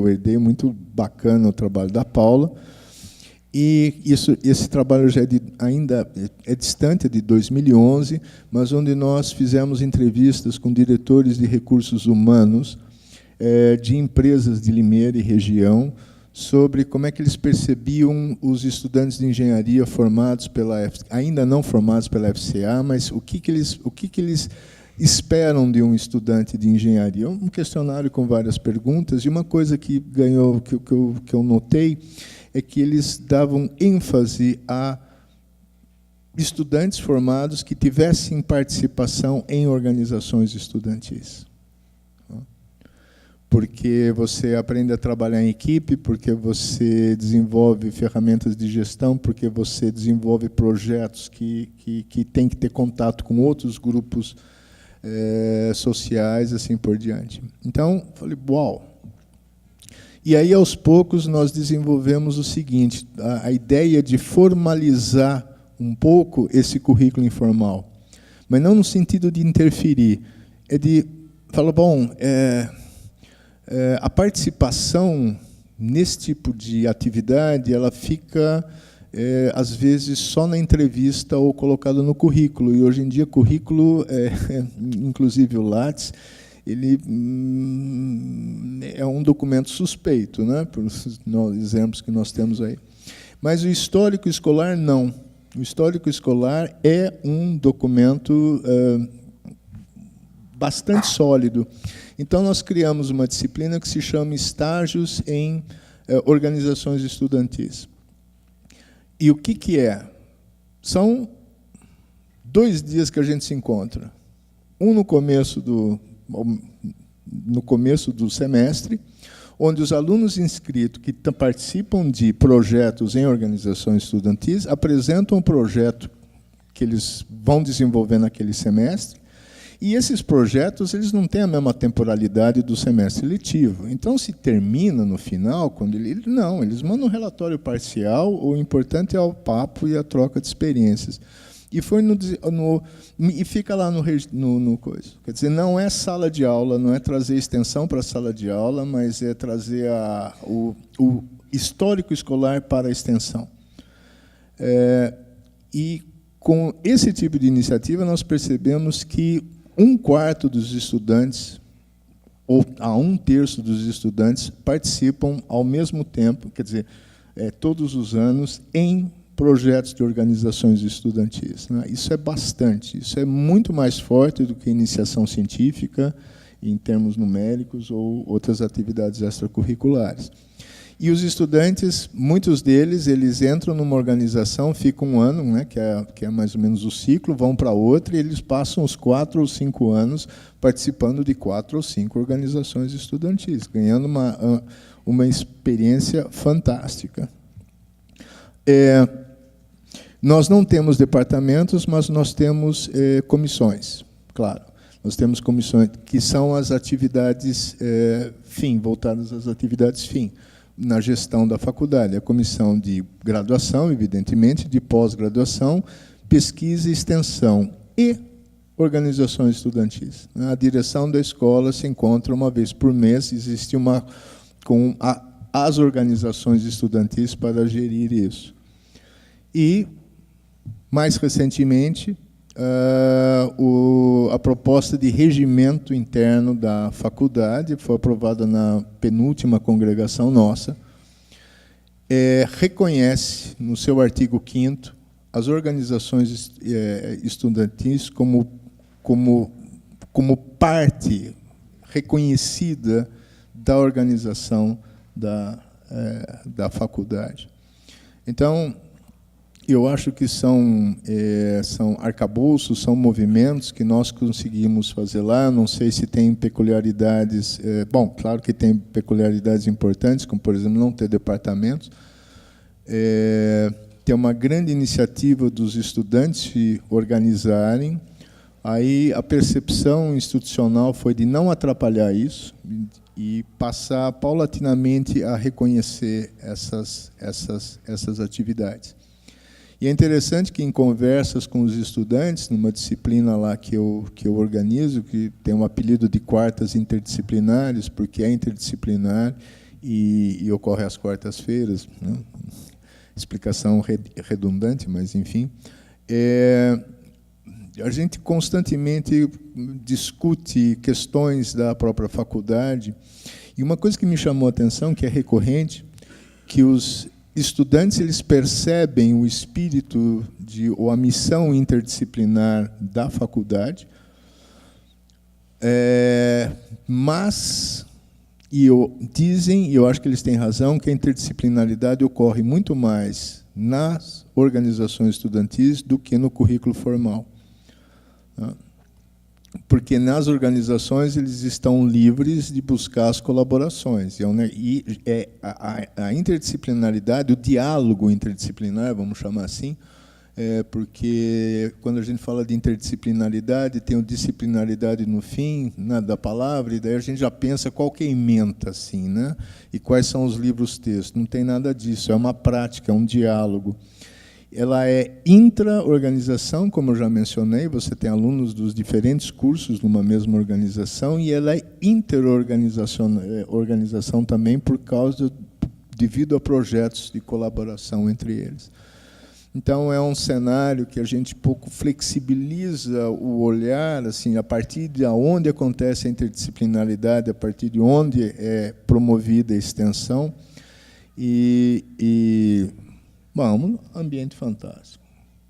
herdei muito bacana o trabalho da Paula. E esse trabalho já ainda é distante, é de 2011, mas onde nós fizemos entrevistas com diretores de recursos humanos de empresas de Limeira e região, sobre como é que eles percebiam os estudantes de engenharia formados ainda não formados pela FCA, mas o que eles esperam de um estudante de engenharia. Um questionário com várias perguntas, e uma coisa que ganhou, que eu notei, é que eles davam ênfase a estudantes formados que tivessem participação em organizações estudantis. Porque você aprende a trabalhar em equipe, porque você desenvolve ferramentas de gestão, porque você desenvolve projetos que têm que ter contato com outros grupos sociais, assim por diante. Então, falei, uau! E aí, aos poucos, nós desenvolvemos o seguinte, a ideia de formalizar um pouco esse currículo informal, mas não no sentido de interferir, é de falar, bom, a participação nesse tipo de atividade, ela fica, às vezes, só na entrevista ou colocada no currículo, e hoje em dia, currículo, inclusive o Lattes, ele é um documento suspeito, né, por exemplos que nós temos aí. Mas o histórico escolar, não. O histórico escolar é um documento bastante sólido. Então, nós criamos uma disciplina que se chama Estágios em Organizações Estudantis. E o que é? São 2 dias que a gente se encontra. Um no começo do semestre, onde os alunos inscritos que participam de projetos em organizações estudantis apresentam um projeto que eles vão desenvolver naquele semestre, e esses projetos eles não têm a mesma temporalidade do semestre letivo. Então, se termina no final, quando eles mandam um relatório parcial, o importante é o papo e a troca de experiências. E e fica lá no coisa. Quer dizer, não é sala de aula, não é trazer extensão para a sala de aula, mas é trazer o histórico escolar para a extensão. E com esse tipo de iniciativa, nós percebemos que 1/4 dos estudantes, ou a 1/3 dos estudantes, participam ao mesmo tempo, quer dizer, todos os anos, em projetos de organizações estudantis. Né? Isso é bastante, isso é muito mais forte do que iniciação científica, em termos numéricos, ou outras atividades extracurriculares. E os estudantes, muitos deles, eles entram numa organização, ficam 1 ano, né, que é mais ou menos o ciclo, vão para outra, e eles passam os 4 ou 5 anos participando de 4 ou 5 organizações estudantis, ganhando uma experiência fantástica. Nós não temos departamentos, mas nós temos comissões, claro. Nós temos comissões que são as atividades fim, voltadas às atividades fim, na gestão da faculdade. A comissão de graduação, evidentemente, de pós-graduação, pesquisa e extensão e organizações estudantis. A direção da escola se encontra uma vez por mês, existe com as organizações estudantis para gerir isso. E, mais recentemente, a proposta de regimento interno da faculdade foi aprovada na penúltima congregação nossa, reconhece, no seu artigo 5º, as organizações estudantis como parte reconhecida da organização da faculdade. Então, eu acho que são arcabouços, são movimentos que nós conseguimos fazer lá. Não sei se tem peculiaridades. Bom, claro que tem peculiaridades importantes, como, por exemplo, não ter departamentos. Tem uma grande iniciativa dos estudantes se organizarem. Aí a percepção institucional foi de não atrapalhar isso e passar paulatinamente a reconhecer essas atividades. E é interessante que, em conversas com os estudantes, numa disciplina lá que eu organizo, que tem um apelido de quartas interdisciplinares, porque é interdisciplinar e ocorre às quartas-feiras, né? explicação redundante, mas enfim. A gente constantemente discute questões da própria faculdade, e uma coisa que me chamou a atenção, que é recorrente, que os estudantes eles percebem o espírito ou a missão interdisciplinar da faculdade, mas dizem, e eu acho que eles têm razão, que a interdisciplinaridade ocorre muito mais nas organizações estudantis do que no currículo formal. Porque nas organizações eles estão livres de buscar as colaborações. E a interdisciplinaridade, o diálogo interdisciplinar, vamos chamar assim, porque quando a gente fala de interdisciplinaridade, tem o disciplinaridade no fim, né, da palavra, e daí a gente já pensa qual que é a ementa, assim, né? E quais são os livros-textos. Não tem nada disso, é uma prática, é um diálogo. Ela é intra-organização, como eu já mencionei, você tem alunos dos diferentes cursos numa mesma organização, e ela é interorganização também devido a projetos de colaboração entre eles. Então, é um cenário que a gente pouco flexibiliza o olhar, assim, a partir de onde acontece a interdisciplinaridade, a partir de onde é promovida a extensão, bom, um ambiente fantástico.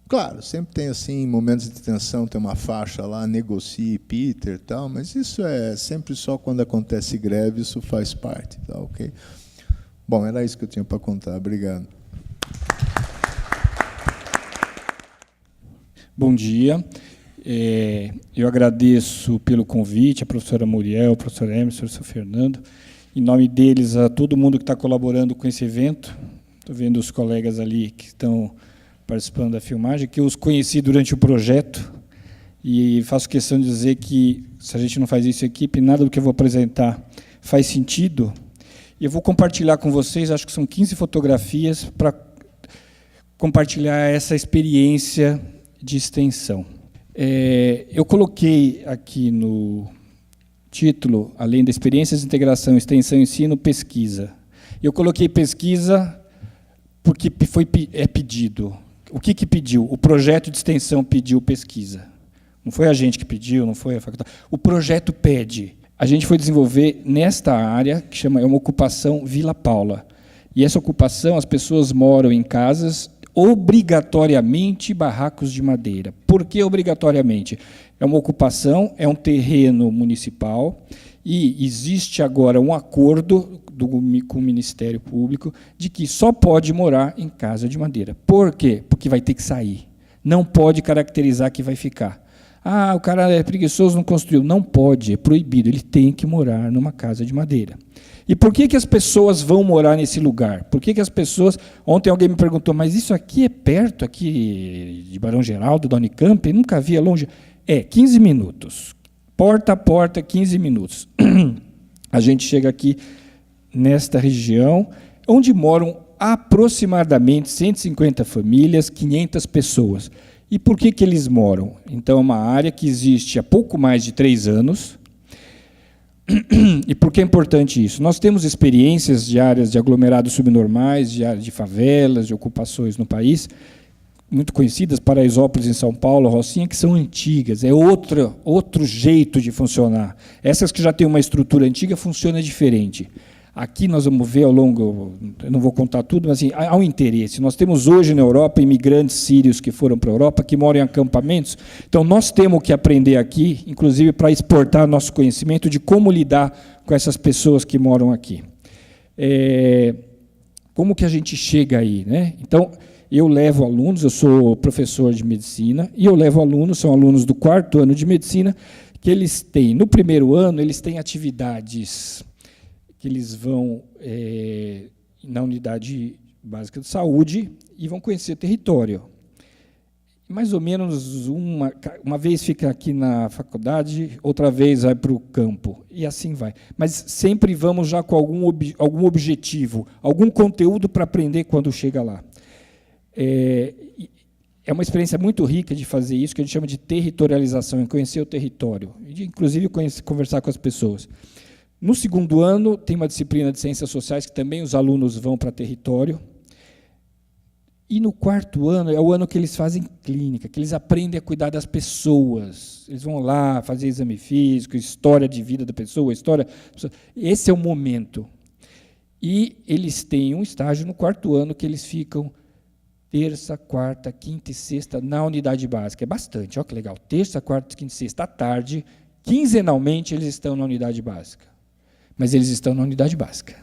Claro, sempre tem assim momentos de tensão, tem uma faixa lá, negocie, Peter, tal, mas isso é sempre só quando acontece greve, isso faz parte, tá, ok? Bom, era isso que eu tinha para contar. Obrigado. Bom dia. Eu agradeço pelo convite, a professora Muriel, o professor Emerson, o professor Fernando. Em nome deles, a todo mundo que está colaborando com esse evento. Estou vendo os colegas ali que estão participando da filmagem, que eu os conheci durante o projeto, e faço questão de dizer que, se a gente não faz isso em equipe, nada do que eu vou apresentar faz sentido. E eu vou compartilhar com vocês, acho que são 15 fotografias, para compartilhar essa experiência de extensão. Eu coloquei aqui no título, além da experiências de integração, extensão, ensino, pesquisa. Eu coloquei pesquisa porque é pedido. O que pediu? O projeto de extensão pediu pesquisa. Não foi a gente que pediu, não foi a faculdade. O projeto pede. A gente foi desenvolver nesta área, que é uma ocupação Vila Paula. E essa ocupação, as pessoas moram em casas, obrigatoriamente barracos de madeira. Por que obrigatoriamente? É uma ocupação, é um terreno municipal, e existe agora um acordo com o Ministério Público de que só pode morar em casa de madeira. Por quê? Porque vai ter que sair. Não pode caracterizar que vai ficar. Ah, o cara é preguiçoso, não construiu. Não pode, é proibido. Ele tem que morar numa casa de madeira. E por que as pessoas vão morar nesse lugar? Por que as pessoas... Ontem alguém me perguntou, mas isso aqui é perto aqui de Barão Geraldo, da Unicamp? Eu nunca vi, é longe. 15 minutos. Porta a porta, 15 minutos. A gente chega aqui nesta região, onde moram aproximadamente 150 famílias, 500 pessoas. E por que eles moram? Então, é uma área que existe há pouco mais de 3 anos. E por que é importante isso? Nós temos experiências de áreas de aglomerados subnormais, de áreas de favelas, de ocupações no país, muito conhecidas, Paraisópolis em São Paulo, Rocinha, que são antigas, é outro jeito de funcionar. Essas que já têm uma estrutura antiga funcionam diferente. Aqui nós vamos ver ao longo, eu não vou contar tudo, mas assim, há um interesse. Nós temos hoje na Europa imigrantes sírios que foram para a Europa, que moram em acampamentos. Então, nós temos que aprender aqui, inclusive para exportar nosso conhecimento de como lidar com essas pessoas que moram aqui. Como que a gente chega aí, né? Então, eu levo alunos, eu sou professor de medicina, e eu levo alunos, são alunos do 4º ano de medicina, que eles têm, no primeiro ano, eles têm atividades que eles vão na unidade básica de saúde e vão conhecer o território. Mais ou menos uma vez fica aqui na faculdade, outra vez vai para o campo, e assim vai. Mas sempre vamos já com algum objetivo, algum conteúdo para aprender quando chega lá. É uma experiência muito rica de fazer isso, que a gente chama de territorialização, em conhecer o território, e inclusive conversar com as pessoas. No 2º ano, tem uma disciplina de Ciências Sociais, que também os alunos vão para território. E no 4º ano é o ano que eles fazem clínica, que eles aprendem a cuidar das pessoas. Eles vão lá fazer exame físico, história de vida da pessoa, história. Esse é o momento. E eles têm um estágio no 4º ano que eles ficam terça, quarta, quinta e sexta na unidade básica. É bastante, olha que legal. Terça, quarta, quinta e sexta à tarde, quinzenalmente eles estão na unidade básica. Mas eles estão na unidade básica.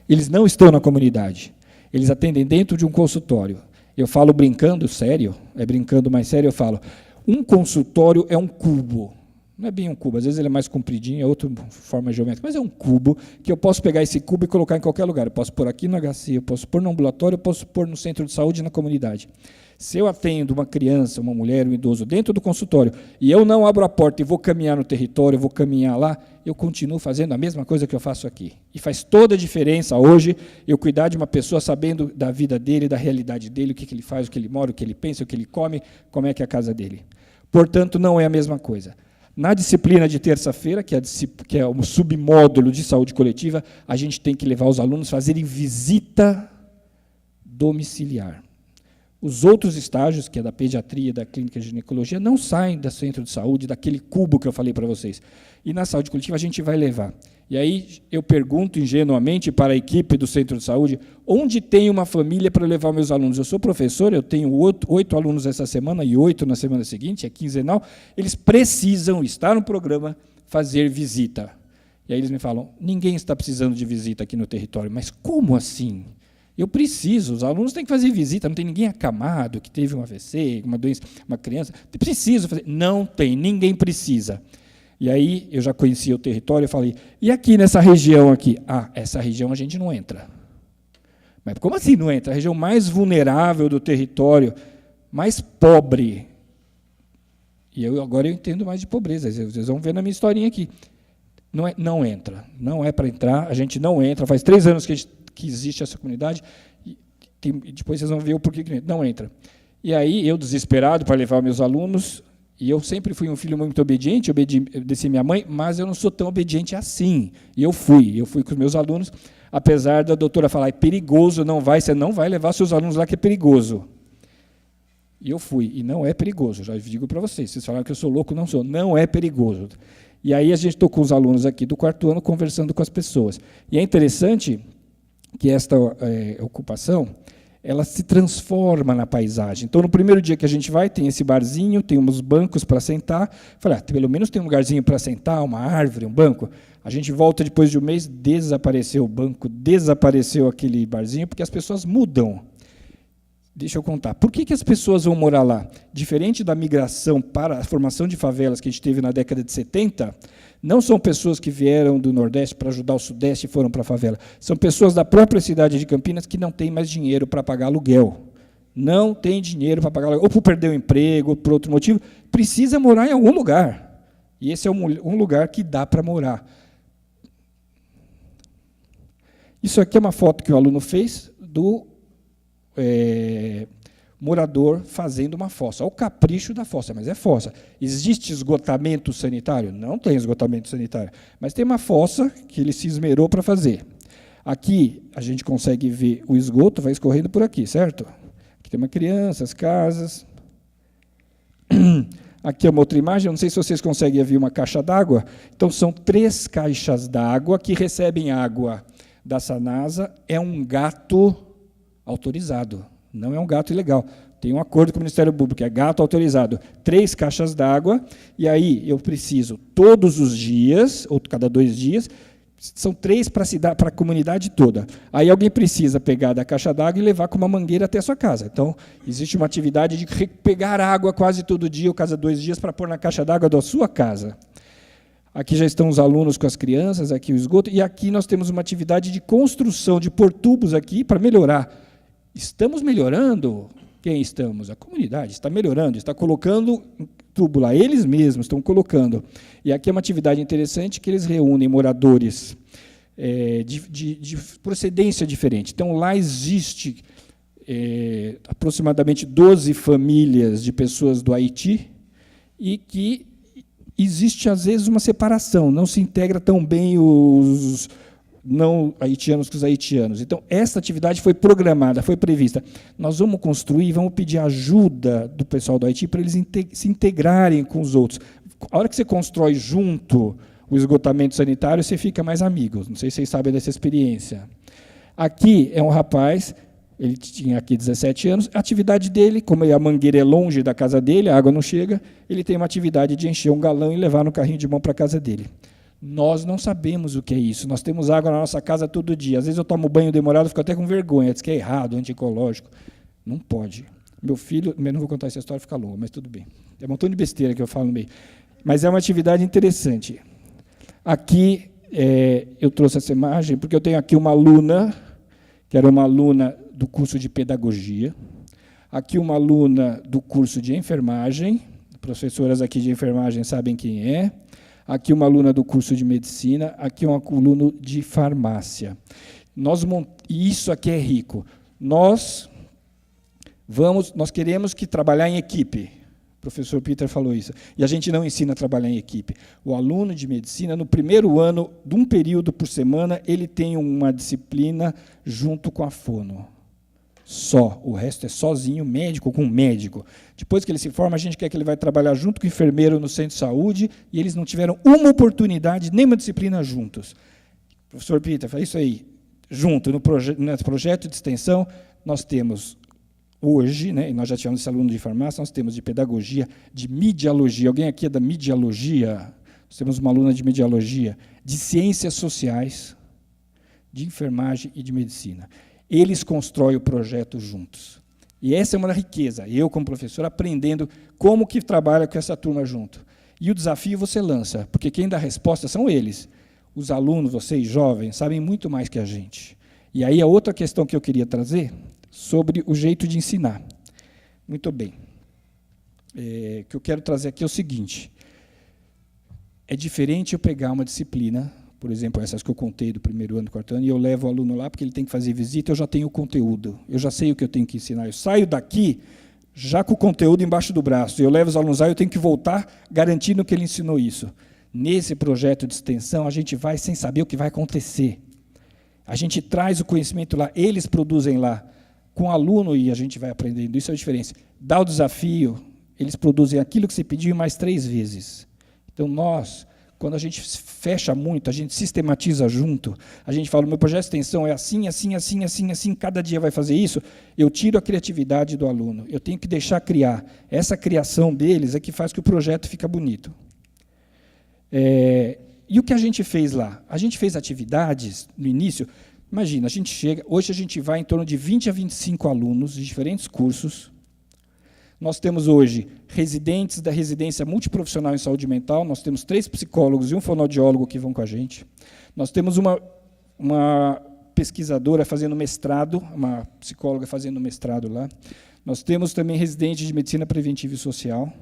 Eles não estão na comunidade. Eles atendem dentro de um consultório. Eu falo brincando sério, brincando mais sério, eu falo, um consultório é um cubo. Não é bem um cubo, às vezes ele é mais compridinho, é outra forma geométrica, mas é um cubo que eu posso pegar esse cubo e colocar em qualquer lugar. Eu posso pôr aqui no HC, eu posso pôr no ambulatório, eu posso pôr no centro de saúde e na comunidade. Se eu atendo uma criança, uma mulher, um idoso dentro do consultório e eu não abro a porta e vou caminhar no território, vou caminhar lá, eu continuo fazendo a mesma coisa que eu faço aqui. E faz toda a diferença hoje eu cuidar de uma pessoa sabendo da vida dele, da realidade dele, o que ele faz, o que ele mora, o que ele pensa, o que ele come, como é que é a casa dele. Portanto, não é a mesma coisa. Na disciplina de terça-feira, que é um submódulo de saúde coletiva, a gente tem que levar os alunos a fazerem visita domiciliar. Os outros estágios, que é da pediatria, da clínica de ginecologia, não saem do centro de saúde, daquele cubo que eu falei para vocês. E na saúde coletiva a gente vai levar. E aí eu pergunto ingenuamente para a equipe do centro de saúde, onde tem uma família para levar meus alunos? Eu sou professor, eu tenho 8 alunos essa semana e 8 na semana seguinte, é quinzenal. Eles precisam estar no programa, fazer visita. E aí eles me falam, ninguém está precisando de visita aqui no território. Mas como assim? Eu preciso, os alunos têm que fazer visita, não tem ninguém acamado, que teve um AVC, uma doença, uma criança. Preciso fazer. Não tem, ninguém precisa. E aí eu já conhecia o território e falei, e aqui nessa região aqui? Ah, essa região a gente não entra. Mas como assim não entra? A região mais vulnerável do território, mais pobre. E agora eu entendo mais de pobreza, vocês vão ver na minha historinha aqui. Não entra, não é para entrar, a gente não entra, faz 3 anos que existe essa comunidade, e depois vocês vão ver o porquê que não entra. E aí, eu desesperado para levar meus alunos, e eu sempre fui um filho muito obediente, obedeci minha mãe, mas eu não sou tão obediente assim. E eu fui com os meus alunos, apesar da doutora falar, é perigoso, você não vai levar seus alunos lá que é perigoso. E eu fui, e não é perigoso, já digo para vocês falaram que eu sou louco, não é perigoso. E aí a gente estou com os alunos aqui do 4º ano conversando com as pessoas. E é interessante que esta ocupação, ela se transforma na paisagem. Então, no primeiro dia que a gente vai, tem esse barzinho, tem uns bancos para sentar. Falei, pelo menos tem um lugarzinho para sentar, uma árvore, um banco. A gente volta depois de um mês, desapareceu o banco, desapareceu aquele barzinho, porque as pessoas mudam. Deixa eu contar. Por que as pessoas vão morar lá? Diferente da migração para a formação de favelas que a gente teve na década de 70, não são pessoas que vieram do Nordeste para ajudar o Sudeste e foram para a favela. São pessoas da própria cidade de Campinas que não têm mais dinheiro para pagar aluguel. Não tem dinheiro para pagar aluguel, ou por perder o emprego, ou por outro motivo. Precisa morar em algum lugar. E esse é um lugar que dá para morar. Isso aqui é uma foto que o aluno fez do morador fazendo uma fossa. Olha o capricho da fossa, mas é fossa. Existe esgotamento sanitário? Não tem esgotamento sanitário, mas tem uma fossa que ele se esmerou para fazer. Aqui a gente consegue ver o esgoto, vai escorrendo por aqui, certo? Aqui tem uma criança, as casas. Aqui é uma outra imagem, não sei se vocês conseguem ver uma caixa d'água. Então, são 3 caixas d'água que recebem água da Sanasa. É um gato autorizado, não é um gato ilegal. Tem um acordo com o Ministério Público, é gato autorizado. 3 caixas d'água, e aí eu preciso todos os dias, ou cada 2 dias, são 3 para a comunidade toda. Aí alguém precisa pegar da caixa d'água e levar com uma mangueira até a sua casa. Então, existe uma atividade de pegar água quase todo dia, ou cada 2 dias, para pôr na caixa d'água da sua casa. Aqui já estão os alunos com as crianças, aqui o esgoto, e aqui nós temos uma atividade de construção, de pôr tubos aqui para melhorar. Estamos melhorando? Quem estamos? A comunidade está melhorando, está colocando tubo lá, eles mesmos estão colocando. E aqui é uma atividade interessante que eles reúnem moradores de procedência diferente. Então, lá existe aproximadamente 12 famílias de pessoas do Haiti e que existe, às vezes, uma separação, não se integra tão bem não haitianos com os haitianos. Então, essa atividade foi programada, foi prevista. Nós vamos construir, vamos pedir ajuda do pessoal do Haiti para eles se integrarem com os outros. A hora que você constrói junto o esgotamento sanitário, você fica mais amigo. Não sei se vocês sabem dessa experiência. Aqui é um rapaz, ele tinha aqui 17 anos, a atividade dele, como a mangueira é longe da casa dele, a água não chega, ele tem uma atividade de encher um galão e levar no carrinho de mão para a casa dele. Nós não sabemos o que é isso. Nós temos água na nossa casa todo dia. Às vezes eu tomo banho demorado, fico até com vergonha, diz que é errado, antiecológico. Não pode. Meu filho, eu não vou contar essa história, fica longa, mas tudo bem. É um montão de besteira que eu falo no meio. Mas é uma atividade interessante. Aqui, eu trouxe essa imagem porque eu tenho aqui uma aluna, que era uma aluna do curso de pedagogia, aqui uma aluna do curso de enfermagem, professoras aqui de enfermagem sabem quem é, aqui uma aluna do curso de medicina, aqui um aluno de farmácia. E isso aqui é rico. Nós queremos que trabalhar em equipe. O professor Peter falou isso. E a gente não ensina a trabalhar em equipe. O aluno de medicina, no primeiro ano, de um período por semana, ele tem uma disciplina junto com a fono. Só. O resto é sozinho, médico com médico. Depois que ele se forma, a gente quer que ele vai trabalhar junto com o enfermeiro no centro de saúde, e eles não tiveram uma oportunidade, nem uma disciplina juntos. Professor Peter, fala isso aí. Junto, no projeto de extensão, nós temos hoje, né, e nós já tivemos esse aluno de farmácia, nós temos de pedagogia, de mediologia. Alguém aqui é da mediologia? Nós temos uma aluna de mediologia, de ciências sociais, de enfermagem e de medicina. Eles constroem o projeto juntos. E essa é uma riqueza. Eu, como professor, aprendendo como que trabalha com essa turma junto. E o desafio você lança, porque quem dá a resposta são eles. Os alunos, vocês jovens, sabem muito mais que a gente. E aí a outra questão que eu queria trazer sobre o jeito de ensinar. Muito bem. O que eu quero trazer aqui é o seguinte. É diferente eu pegar uma disciplina, por exemplo, essas que eu contei do primeiro ano, do quarto ano, e eu levo o aluno lá porque ele tem que fazer visita, eu já tenho o conteúdo, eu já sei o que eu tenho que ensinar. Eu saio daqui já com o conteúdo embaixo do braço, eu levo os alunos lá e eu tenho que voltar garantindo que ele ensinou isso. Nesse projeto de extensão, a gente vai sem saber o que vai acontecer. A gente traz o conhecimento lá, eles produzem lá. Com o aluno, e a gente vai aprendendo, isso é a diferença. Dá o desafio, eles produzem aquilo que você pediu e mais 3 vezes. Então, quando a gente fecha muito, a gente sistematiza junto, a gente fala, o meu projeto de extensão é assim, assim, assim, assim, assim, cada dia vai fazer isso, eu tiro a criatividade do aluno, eu tenho que deixar criar. Essa criação deles é que faz que o projeto fica bonito. E o que a gente fez lá? A gente fez atividades, no início. Imagina, a gente chega, hoje a gente vai em torno de 20 a 25 alunos de diferentes cursos. Nós temos hoje residentes da residência multiprofissional em saúde mental, nós temos 3 psicólogos e um fonoaudiólogo que vão com a gente. Nós temos uma pesquisadora fazendo mestrado, uma psicóloga fazendo mestrado lá. Nós temos também residentes de medicina preventiva e social.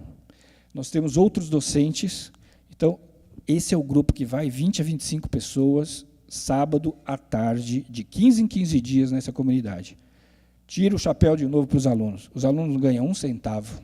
Nós temos outros docentes. Então, esse é o grupo que vai, 20 a 25 pessoas, sábado à tarde, de 15 em 15 dias nessa comunidade. Tira o chapéu de novo para os alunos. Os alunos não ganham 1 centavo.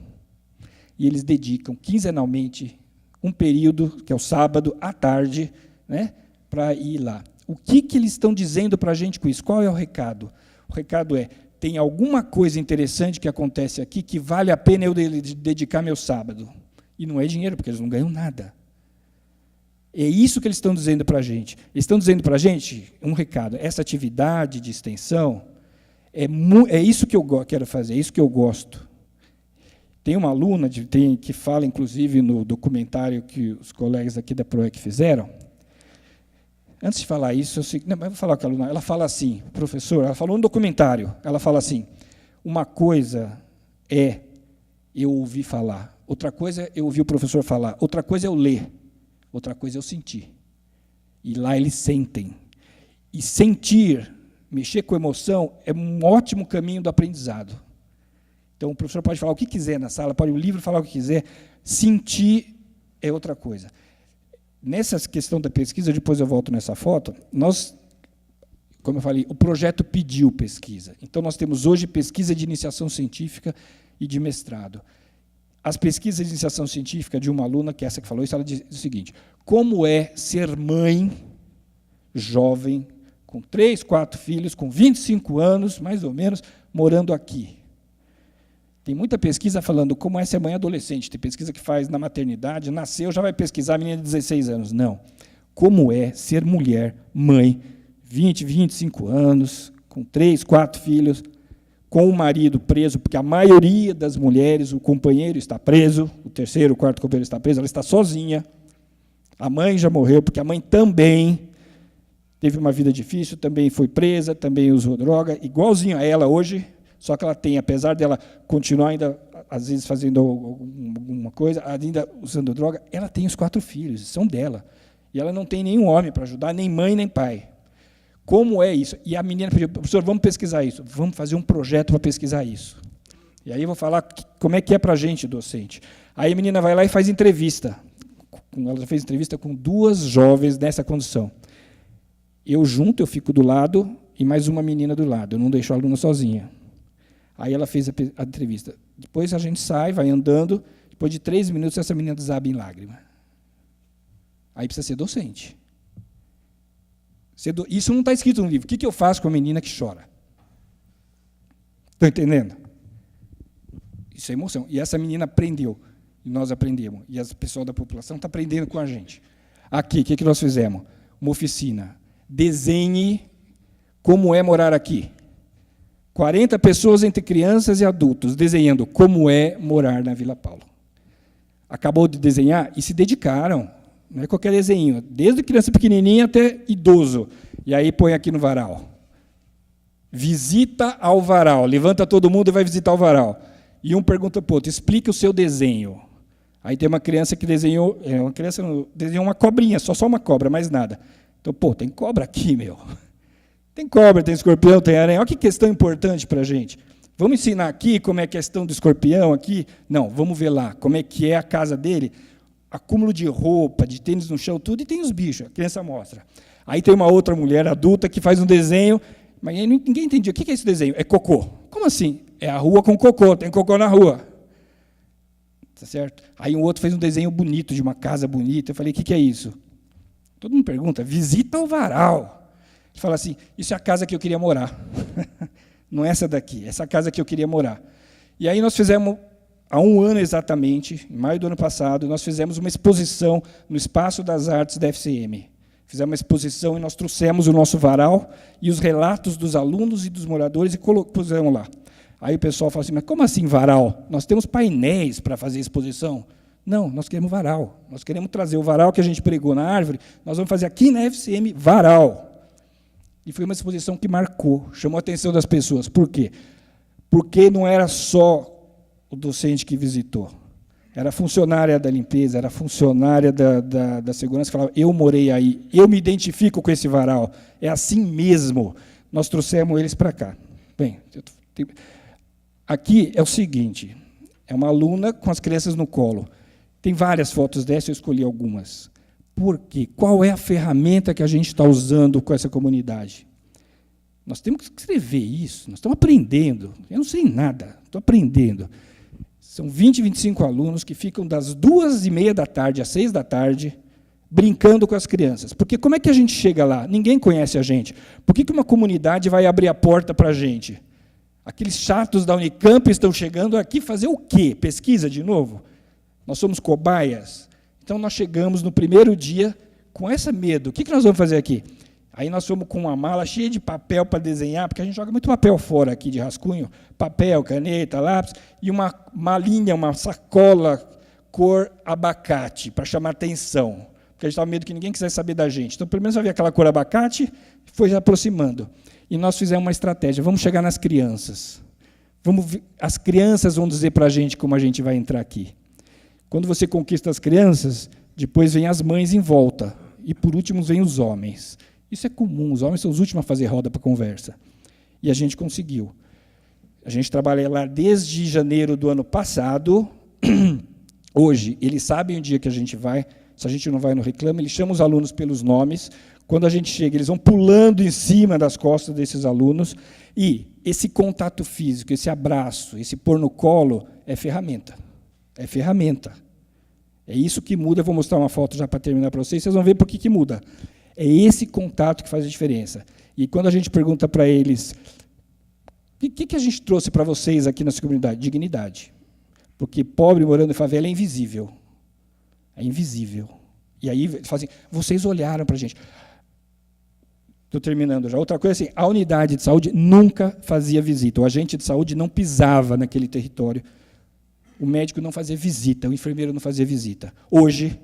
E eles dedicam quinzenalmente um período, que é o sábado à tarde, né, para ir lá. O que eles estão dizendo para a gente com isso? Qual é o recado? O recado é, tem alguma coisa interessante que acontece aqui que vale a pena eu dedicar meu sábado. E não é dinheiro, porque eles não ganham nada. É isso que eles estão dizendo para a gente. Eles estão dizendo para a gente um recado. Essa atividade de extensão é isso que eu quero fazer, é isso que eu gosto. Tem uma aluna que fala, inclusive, no documentário que os colegas aqui da PROEC fizeram. Antes de falar isso, eu vou falar com a aluna. Ela fala assim, professor, ela falou no documentário, ela fala assim, uma coisa é eu ouvir falar, outra coisa é eu ouvir o professor falar, outra coisa é eu ler. Outra coisa é eu sentir. E lá eles sentem. E sentir, mexer com emoção, é um ótimo caminho do aprendizado. Então, o professor pode falar o que quiser na sala, pode o livro falar o que quiser, sentir é outra coisa. Nessa questão da pesquisa, depois eu volto nessa foto, como eu falei, o projeto pediu pesquisa. Então, nós temos hoje pesquisa de iniciação científica e de mestrado. As pesquisas de iniciação científica de uma aluna, que é essa que falou isso, ela diz o seguinte, como é ser mãe jovem com 3, 4 filhos, com 25 anos, mais ou menos, morando aqui. Tem muita pesquisa falando como é ser mãe adolescente. Tem pesquisa que faz na maternidade, nasceu, já vai pesquisar a menina de 16 anos. Não. Como é ser mulher, mãe, 20, 25 anos, com 3, 4 filhos, com o marido preso, porque a maioria das mulheres, o companheiro está preso, o terceiro, o quarto companheiro está preso, ela está sozinha. A mãe já morreu, porque a mãe também teve uma vida difícil, também foi presa, também usou droga, igualzinho a ela hoje, só que ela tem, apesar dela continuar ainda, às vezes, fazendo alguma coisa, ainda usando droga, ela tem os 4 filhos, são dela. E ela não tem nenhum homem para ajudar, nem mãe, nem pai. Como é isso? E a menina pediu, professor, vamos pesquisar isso. Vamos fazer um projeto para pesquisar isso. E aí eu vou falar como é que é para a gente, docente. Aí a menina vai lá e faz entrevista. Ela já fez entrevista com 2 jovens nessa condição. Eu junto, eu fico do lado, e mais uma menina do lado. Eu não deixo a aluna sozinha. Aí ela fez a entrevista. Depois a gente sai, vai andando. Depois de 3 minutos, essa menina desaba em lágrima. Aí precisa ser docente. Isso não está escrito no livro. O que eu faço com a menina que chora? Estão entendendo? Isso é emoção. E essa menina aprendeu. E nós aprendemos. E o pessoal da população está aprendendo com a gente. Aqui, o que nós fizemos? Uma oficina. Desenhe como é morar aqui. 40 pessoas entre crianças e adultos, desenhando como é morar na Vila Paulo. Acabou de desenhar e se dedicaram. Não é qualquer desenho, desde criança pequenininha até idoso. E aí põe aqui no varal. Visita ao varal. Levanta todo mundo e vai visitar o varal. E um pergunta para o outro, explica o seu desenho. Aí tem uma criança que desenhou, desenhou uma cobrinha, só uma cobra, mais nada. Então, tem cobra aqui, meu. Tem cobra, tem escorpião, tem aranha. Olha que questão importante para a gente. Vamos ensinar aqui como é a questão do escorpião aqui? Não, vamos ver lá como é que é a casa dele. Acúmulo de roupa, de tênis no chão, tudo, e tem os bichos, a criança mostra. Aí tem uma outra mulher adulta que faz um desenho, mas ninguém entendia. O que é esse desenho? É cocô. Como assim? É a rua com cocô, tem cocô na rua. Tá certo? Aí um outro fez um desenho bonito, de uma casa bonita. Eu falei, o que é isso? Todo mundo pergunta, visita ao varal. Ele fala assim, isso é a casa que eu queria morar. Não é essa daqui, essa casa que eu queria morar. E aí nós fizemos, há 1 ano exatamente, em maio do ano passado, nós fizemos uma exposição no Espaço das Artes da FCM. Fizemos uma exposição e nós trouxemos o nosso varal e os relatos dos alunos e dos moradores e pusemos lá. Aí o pessoal fala assim, mas como assim varal? Nós temos painéis para fazer exposição? Não, nós queremos varal. Nós queremos trazer o varal que a gente pregou na árvore, nós vamos fazer aqui na FCM varal. E foi uma exposição que marcou, chamou a atenção das pessoas. Por quê? Porque não era só o docente que visitou. Era a funcionária da limpeza, era a funcionária da segurança que falava, eu morei aí, eu me identifico com esse varal, é assim mesmo. Nós trouxemos eles para cá. Bem, aqui é o seguinte, é uma aluna com as crianças no colo. Tem várias fotos dessa, eu escolhi algumas. Por quê? Qual é a ferramenta que a gente está usando com essa comunidade? Nós temos que escrever isso, nós estamos aprendendo. Eu não sei nada, estou aprendendo. São 20, 25 alunos que ficam das 2h30 da tarde às 6 da tarde, brincando com as crianças. Porque como é que a gente chega lá? Ninguém conhece a gente. Por que uma comunidade vai abrir a porta para a gente? Aqueles chatos da Unicamp estão chegando aqui fazer o quê? Pesquisa de novo? Nós somos cobaias. Então, nós chegamos no primeiro dia com esse medo. O que nós vamos fazer aqui? Aí nós fomos com uma mala cheia de papel para desenhar, porque a gente joga muito papel fora aqui de rascunho, papel, caneta, lápis, e uma malinha, uma sacola cor abacate, para chamar atenção, porque a gente estava com medo que ninguém quisesse saber da gente. Então, pelo menos havia aquela cor abacate, foi se aproximando. E nós fizemos uma estratégia, vamos chegar nas crianças. As crianças vão dizer para a gente como a gente vai entrar aqui. Quando você conquista as crianças, depois vem as mães em volta. E, por último, vem os homens. Isso é comum, os homens são os últimos a fazer roda para conversa. E a gente conseguiu. A gente trabalha lá desde janeiro do ano passado. Hoje, eles sabem o dia que a gente vai. Se a gente não vai no reclame, eles chamam os alunos pelos nomes. Quando a gente chega, eles vão pulando em cima das costas desses alunos. E esse contato físico, esse abraço, esse pôr no colo, é ferramenta. É ferramenta. É isso que muda. Eu vou mostrar uma foto já para terminar para vocês. Vocês vão ver por que muda. É esse contato que faz a diferença. E quando a gente pergunta para eles, o que a gente trouxe para vocês aqui nessa comunidade? Dignidade. Porque pobre morando em favela é invisível. É invisível. E aí eles falam assim, vocês olharam para a gente. Estou terminando já. Outra coisa assim, a unidade de saúde nunca fazia visita. O agente de saúde não pisava naquele território. O médico não fazia visita, o enfermeiro não fazia visita. Hoje,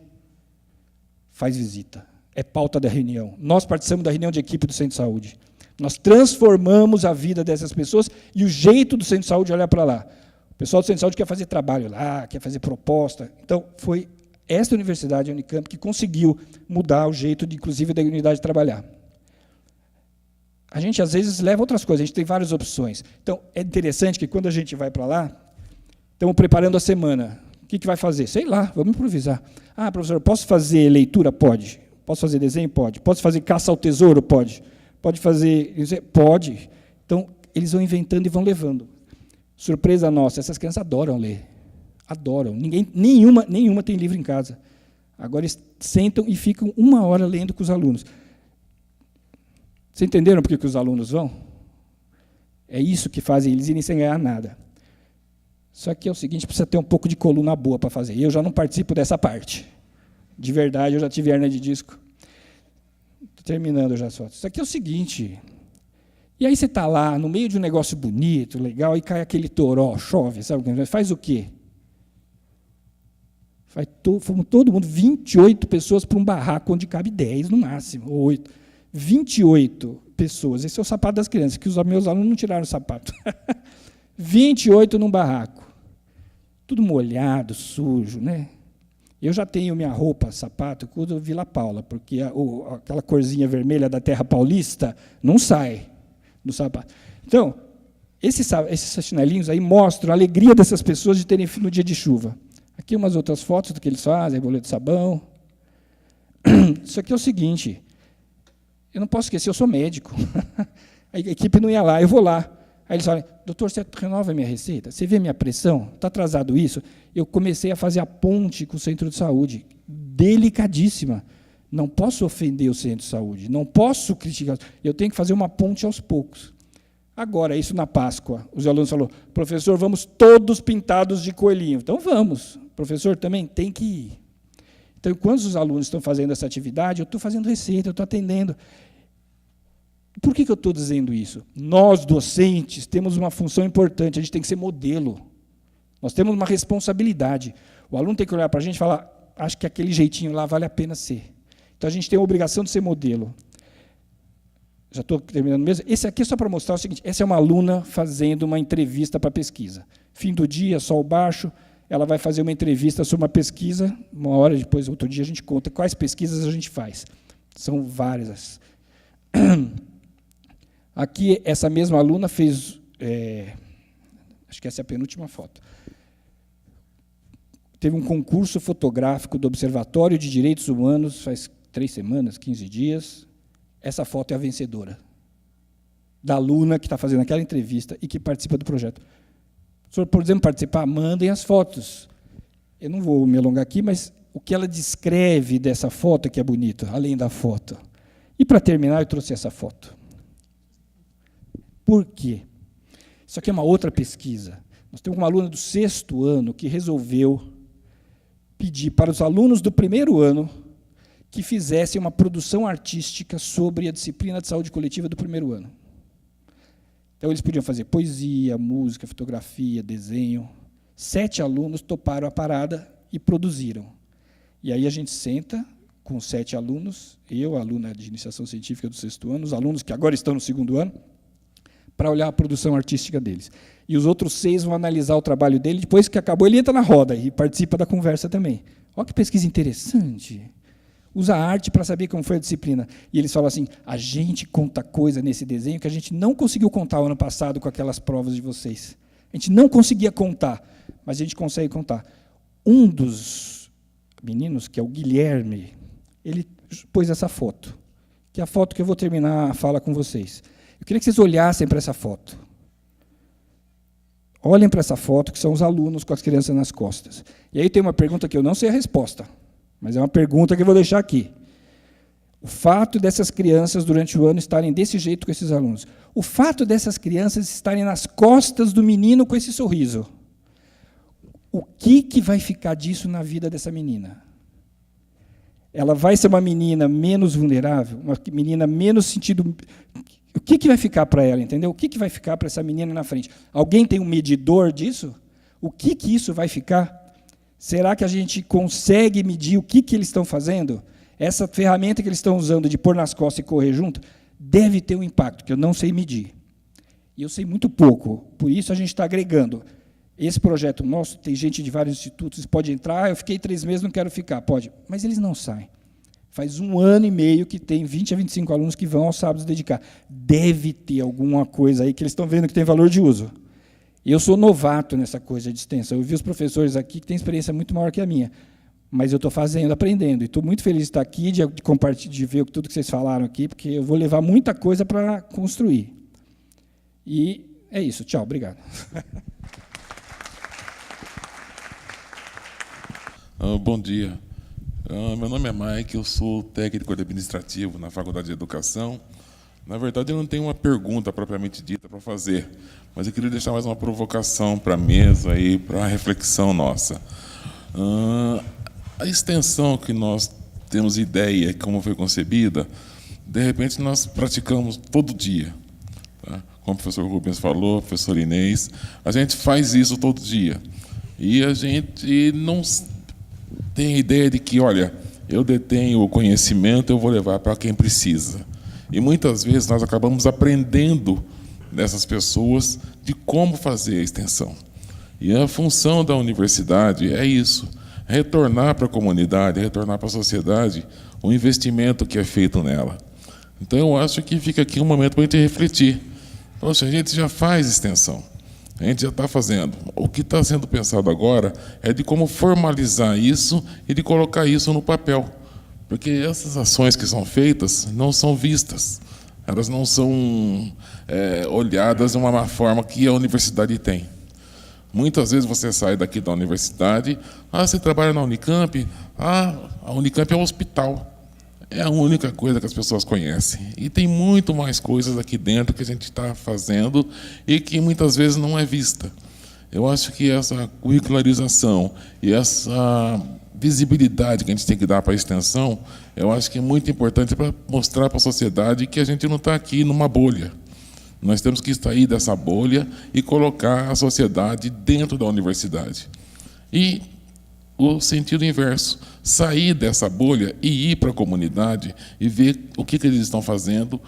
faz visita. É pauta da reunião. Nós participamos da reunião de equipe do Centro de Saúde. Nós transformamos a vida dessas pessoas e o jeito do Centro de Saúde olhar para lá. O pessoal do Centro de Saúde quer fazer trabalho lá, quer fazer proposta. Então, foi esta universidade, a Unicamp, que conseguiu mudar o jeito, inclusive, da unidade trabalhar. A gente, às vezes, leva outras coisas, a gente tem várias opções. Então, é interessante que, quando a gente vai para lá, estamos preparando a semana. O que vai fazer? Sei lá, vamos improvisar. Ah, professor, posso fazer leitura? Pode. Posso fazer desenho? Pode. Posso fazer caça ao tesouro? Pode. Pode fazer... Pode. Então, eles vão inventando e vão levando. Surpresa nossa, essas crianças adoram ler. Adoram. Nenhuma tem livro em casa. Agora eles sentam e ficam 1 hora lendo com os alunos. Vocês entenderam por que os alunos vão? É isso que fazem eles irem sem ganhar nada. Só que é o seguinte, precisa ter um pouco de coluna boa para fazer. Eu já não participo dessa parte. De verdade, eu já tive hernia de disco. Estou terminando já só. Isso aqui é o seguinte. E aí você está lá, no meio de um negócio bonito, legal, e cai aquele toró, chove, sabe? Faz o quê? Fomos todo mundo, 28 pessoas para um barraco onde cabe 10 no máximo, ou 8. 28 pessoas. Esse é o sapato das crianças, que os meus alunos não tiraram o sapato. 28 num barraco. Tudo molhado, sujo, né? Eu já tenho minha roupa, sapato, do Vila Paula, porque aquela corzinha vermelha da terra paulista não sai do sapato. Então, esses chinelinhos aí mostram a alegria dessas pessoas de terem no dia de chuva. Aqui umas outras fotos do que eles fazem, boleto de sabão. Isso aqui é o seguinte, eu não posso esquecer, eu sou médico. A equipe não ia lá, eu vou lá. Aí eles falam, doutor, você renova a minha receita? Você vê minha pressão? Está atrasado isso? Eu comecei a fazer a ponte com o centro de saúde, delicadíssima. Não posso ofender o centro de saúde, não posso criticar. Eu tenho que fazer uma ponte aos poucos. Agora, isso na Páscoa, os alunos falaram, professor, vamos todos pintados de coelhinho. Então, vamos. O professor também tem que ir. Então, enquanto os alunos estão fazendo essa atividade, eu estou fazendo receita, eu estou atendendo. Por que eu estou dizendo isso? Nós, docentes, temos uma função importante, a gente tem que ser modelo. Nós temos uma responsabilidade. O aluno tem que olhar para a gente e falar, acho que aquele jeitinho lá vale a pena ser. Então, a gente tem a obrigação de ser modelo. Já estou terminando mesmo. Esse aqui é só para mostrar o seguinte, essa é uma aluna fazendo uma entrevista para pesquisa. Fim do dia, sol baixo, ela vai fazer uma entrevista sobre uma pesquisa, 1 hora depois, outro dia, a gente conta quais pesquisas a gente faz. São várias. Aqui, essa mesma aluna fez, acho que essa é a penúltima foto, teve um concurso fotográfico do Observatório de Direitos Humanos, faz 3 semanas, 15 dias. Essa foto é a vencedora, da aluna que está fazendo aquela entrevista e que participa do projeto. Se o senhor, por exemplo, participar, mandem as fotos. Eu não vou me alongar aqui, mas o que ela descreve dessa foto que é bonito, além da foto. E, para terminar, eu trouxe essa foto. Por quê? Isso aqui é uma outra pesquisa. Nós temos uma aluna do 6º ano que resolveu pedir para os alunos do 1º ano que fizessem uma produção artística sobre a disciplina de saúde coletiva do 1º ano. Então, eles podiam fazer poesia, música, fotografia, desenho. 7 alunos toparam a parada e produziram. E aí a gente senta com 7 alunos, eu, a aluna de iniciação científica do 6º ano, os alunos que agora estão no 2º ano, para olhar a produção artística deles. E os outros 6 vão analisar o trabalho dele, depois que acabou, ele entra na roda e participa da conversa também. Olha que pesquisa interessante. Usa a arte para saber como foi a disciplina. E eles falam assim, a gente conta coisa nesse desenho que a gente não conseguiu contar o ano passado com aquelas provas de vocês. A gente não conseguia contar, mas a gente consegue contar. Um dos meninos, que é o Guilherme, ele pôs essa foto, que é a foto que eu vou terminar a fala com vocês. Eu queria que vocês olhassem para essa foto. Olhem para essa foto, que são os alunos com as crianças nas costas. E aí tem uma pergunta que eu não sei a resposta, mas é uma pergunta que eu vou deixar aqui. O fato dessas crianças, durante o ano, estarem desse jeito com esses alunos. O fato dessas crianças estarem nas costas do menino com esse sorriso. O que vai ficar disso na vida dessa menina? Ela vai ser uma menina menos vulnerável, uma menina menos sentido... O que vai ficar para ela, entendeu? O que vai ficar para essa menina na frente? Alguém tem um medidor disso? O que isso vai ficar? Será que a gente consegue medir o que eles estão fazendo? Essa ferramenta que eles estão usando de pôr nas costas e correr junto deve ter um impacto, que eu não sei medir. E eu sei muito pouco, por isso a gente está agregando. Esse projeto nosso, tem gente de vários institutos, pode entrar, eu fiquei 3 meses, não quero ficar. Pode, mas eles não saem. Faz 1 ano e meio que tem 20 a 25 alunos que vão aos sábados dedicar. Deve ter alguma coisa aí que eles estão vendo que tem valor de uso. Eu sou novato nessa coisa de extensão. Eu vi os professores aqui que têm experiência muito maior que a minha. Mas eu estou fazendo, aprendendo. E estou muito feliz de estar aqui, de compartilhar, de ver tudo que vocês falaram aqui, porque eu vou levar muita coisa para construir. E é isso. Tchau, obrigado. Bom dia. Meu nome é Mike, eu sou técnico administrativo na Faculdade de Educação. Na verdade, eu não tenho uma pergunta propriamente dita para fazer, mas eu queria deixar mais uma provocação para a mesa e para a reflexão nossa. A extensão que nós temos ideia, como foi concebida, de repente nós praticamos todo dia. Tá? Como o professor Rubens falou, a professora Inês, a gente faz isso todo dia. E a gente não tem a ideia de que, olha, eu detenho o conhecimento, eu vou levar para quem precisa. E muitas vezes nós acabamos aprendendo dessas pessoas de como fazer a extensão. E a função da universidade é isso, retornar para a comunidade, retornar para a sociedade o investimento que é feito nela. Então eu acho que fica aqui um momento para a gente refletir. Poxa, a gente já faz extensão, a gente já está fazendo. O que está sendo pensado agora é de como formalizar isso e de colocar isso no papel. Porque essas ações que são feitas não são vistas, elas não são olhadas de uma forma que a universidade tem. Muitas vezes você sai daqui da universidade, você trabalha na Unicamp, a Unicamp é um hospital. É a única coisa que as pessoas conhecem. E tem muito mais coisas aqui dentro que a gente está fazendo e que muitas vezes não é vista. Eu acho que essa curricularização e essa visibilidade que a gente tem que dar para a extensão, eu acho que é muito importante para mostrar para a sociedade que a gente não está aqui numa bolha. Nós temos que sair dessa bolha e colocar a sociedade dentro da universidade. E o sentido inverso, sair dessa bolha e ir para a comunidade e ver o que eles estão fazendo,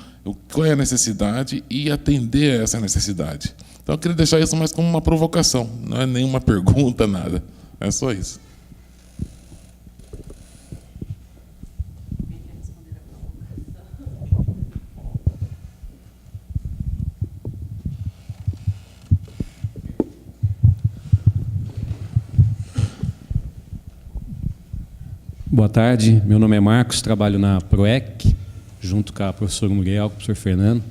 qual é a necessidade e atender a essa necessidade. Então, eu queria deixar isso mais como uma provocação, não é nenhuma pergunta, nada. É só isso. Boa tarde, meu nome é Marcos, trabalho na PROEC, junto com a professora Muriel, com o professor Fernando.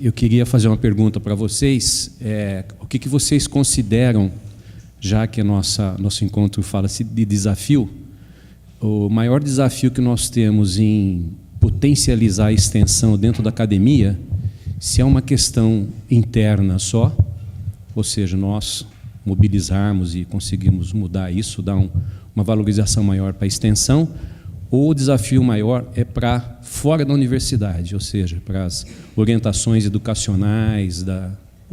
Eu queria fazer uma pergunta para vocês. O que vocês consideram, já que nosso encontro fala-se de desafio, o maior desafio que nós temos em potencializar a extensão dentro da academia, se é uma questão interna só, ou seja, nós mobilizarmos e conseguirmos mudar isso, dar uma valorização maior para a extensão, ou o desafio maior é para fora da universidade, ou seja, para as orientações educacionais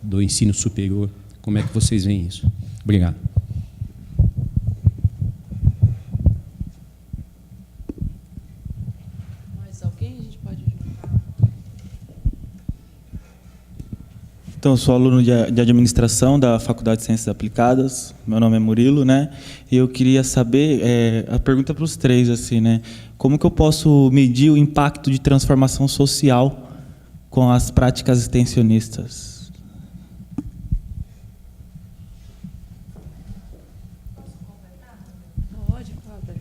do ensino superior. Como é que vocês veem isso? Obrigado. Mais alguém? A gente pode juntar. Então, eu sou aluno de administração da Faculdade de Ciências Aplicadas. Meu nome é Murilo, né? E eu queria saber, a pergunta para os três, assim, né? Como que eu posso medir o impacto de transformação social com as práticas extensionistas? Pode, pode.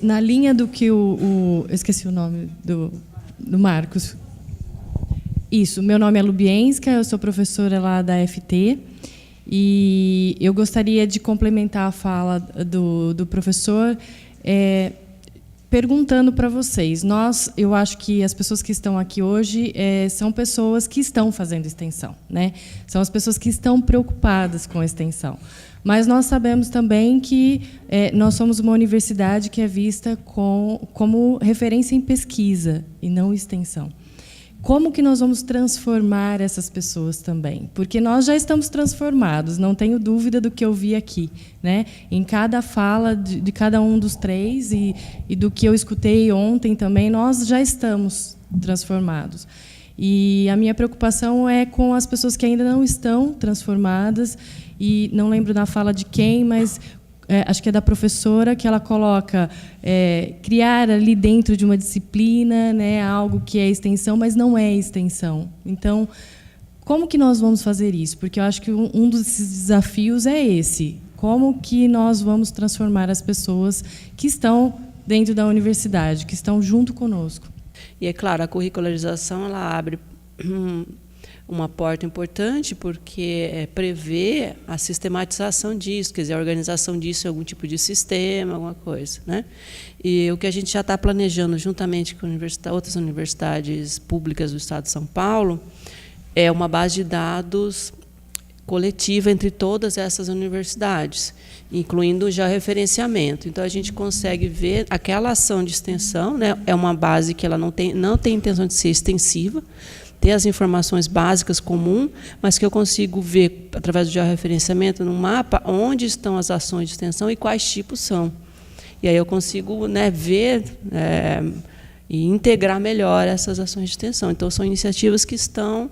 Na linha do que eu esqueci o nome do Marcos. Isso, meu nome é Lubienska, eu sou professora lá da FT, e eu gostaria de complementar a fala do professor, perguntando para vocês. Eu acho que as pessoas que estão aqui hoje são pessoas que estão fazendo extensão, né? São as pessoas que estão preocupadas com a extensão. Mas nós sabemos também que nós somos uma universidade que é vista como referência em pesquisa e não extensão. Como que nós vamos transformar essas pessoas também? Porque nós já estamos transformados, não tenho dúvida do que eu vi aqui, né? Em cada fala de cada um dos três e do que eu escutei ontem também, nós já estamos transformados. E a minha preocupação é com as pessoas que ainda não estão transformadas, e não lembro da fala de quem, mas acho que é da professora, que ela coloca criar ali dentro de uma disciplina, né, algo que é extensão, mas não é extensão. Então, como que nós vamos fazer isso? Porque eu acho que um dos desafios é esse. Como que nós vamos transformar as pessoas que estão dentro da universidade, que estão junto conosco? E, é claro, a curricularização ela abre uma porta importante, porque prevê a sistematização disso, quer dizer, a organização disso em algum tipo de sistema, alguma coisa, né? E o que a gente já está planejando, juntamente com outras universidades públicas do Estado de São Paulo, é uma base de dados coletiva entre todas essas universidades, incluindo já referenciamento. Então, a gente consegue ver aquela ação de extensão, né? É uma base que ela não tem intenção de ser extensiva, ter as informações básicas comuns, mas que eu consigo ver, através do georreferenciamento, no mapa, onde estão as ações de extensão e quais tipos são. E aí eu consigo, né, ver e integrar melhor essas ações de extensão. Então, são iniciativas que estão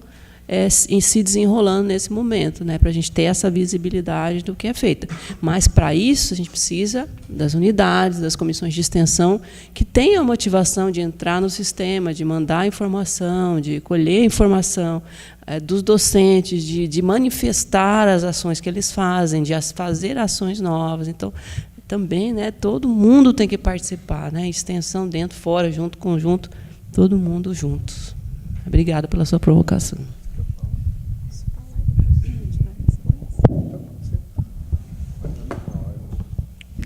em se desenrolando nesse momento, né, para a gente ter essa visibilidade do que é feito. Mas, para isso, a gente precisa das unidades, das comissões de extensão, que tenham a motivação de entrar no sistema, de mandar informação, de colher informação dos docentes, de manifestar as ações que eles fazem, de fazer ações novas. Então, também, né, todo mundo tem que participar, né, extensão dentro, fora, junto, conjunto, todo mundo juntos. Obrigada pela sua provocação.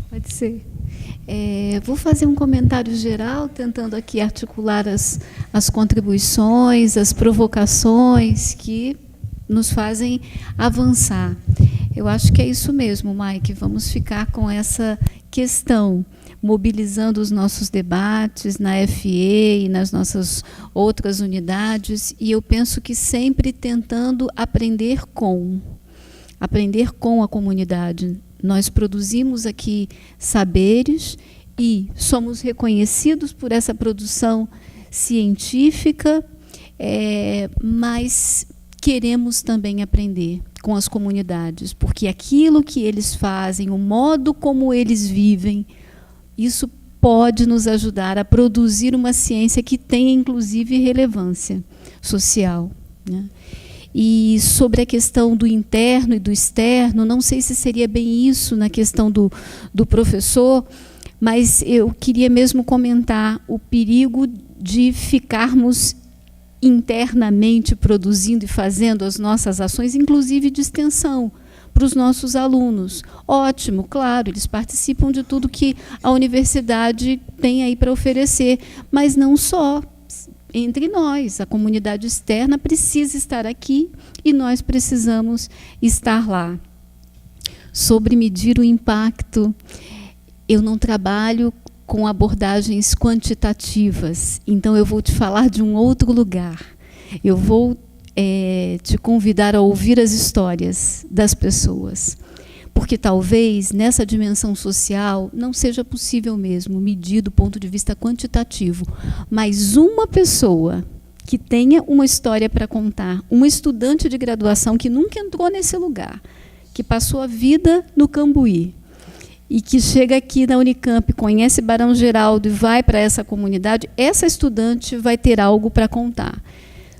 Pode ser. Vou fazer um comentário geral, tentando aqui articular as contribuições, as provocações que nos fazem avançar. Eu acho que é isso mesmo, Mike. Vamos ficar com essa questão, mobilizando os nossos debates na FE e nas nossas outras unidades, e eu penso que sempre tentando aprender com a comunidade. Nós produzimos aqui saberes e somos reconhecidos por essa produção científica, mas queremos também aprender com as comunidades, porque aquilo que eles fazem, o modo como eles vivem, isso pode nos ajudar a produzir uma ciência que tenha, inclusive, relevância social, né? E sobre a questão do interno e do externo, não sei se seria bem isso na questão do professor, mas eu queria mesmo comentar o perigo de ficarmos internamente produzindo e fazendo as nossas ações, inclusive de extensão, para os nossos alunos. Ótimo, claro, eles participam de tudo que a universidade tem aí para oferecer, mas não só. Entre nós, a comunidade externa precisa estar aqui e nós precisamos estar lá. Sobre medir o impacto, eu não trabalho com abordagens quantitativas, então eu vou te falar de um outro lugar. Eu vou te convidar a ouvir as histórias das pessoas, porque talvez nessa dimensão social não seja possível mesmo medir do ponto de vista quantitativo, mas uma pessoa que tenha uma história para contar, uma estudante de graduação que nunca entrou nesse lugar, que passou a vida no Cambuí, e que chega aqui na Unicamp, conhece Barão Geraldo e vai para essa comunidade, essa estudante vai ter algo para contar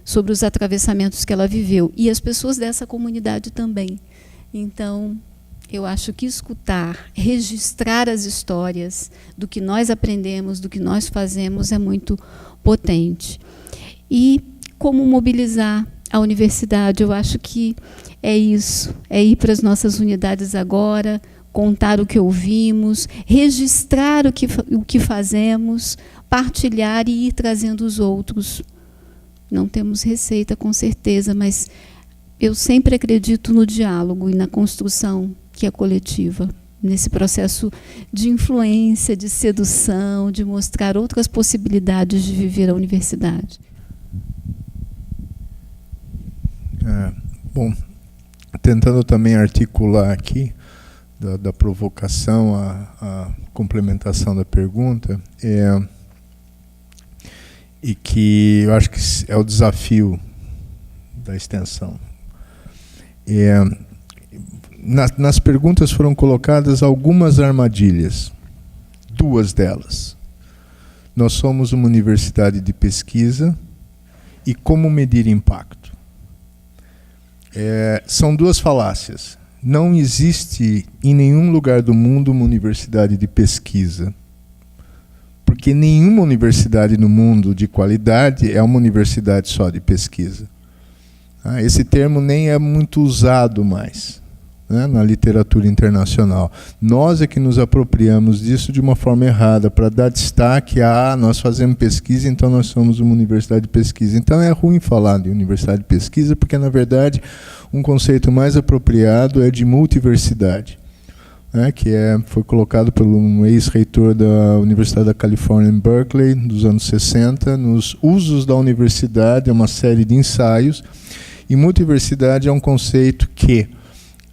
sobre os atravessamentos que ela viveu, e as pessoas dessa comunidade também. Então, eu acho que escutar, registrar as histórias do que nós aprendemos, do que nós fazemos, é muito potente. E como mobilizar a universidade. Eu acho que é isso, é ir para as nossas unidades agora, contar o que ouvimos, registrar o que fazemos, partilhar e ir trazendo os outros. Não temos receita, com certeza, mas eu sempre acredito no diálogo e na construção que é coletiva, nesse processo de influência, de sedução, de mostrar outras possibilidades de viver a universidade. Bom, tentando também articular aqui da provocação à complementação da pergunta, e que eu acho que é o desafio da extensão. Nas perguntas foram colocadas algumas armadilhas, duas delas. Nós somos uma universidade de pesquisa e como medir impacto? São duas falácias. Não existe em nenhum lugar do mundo uma universidade de pesquisa, porque nenhuma universidade no mundo de qualidade é uma universidade só de pesquisa. Esse termo nem é muito usado mais, né, na literatura internacional. Nós é que nos apropriamos disso de uma forma errada, para dar destaque a nós fazemos pesquisa, então nós somos uma universidade de pesquisa. Então é ruim falar de universidade de pesquisa, porque, na verdade, um conceito mais apropriado é de multiversidade, né, que foi colocado por um ex-reitor da Universidade da Califórnia em Berkeley, dos anos 60, nos usos da universidade, é uma série de ensaios, e multiversidade é um conceito que,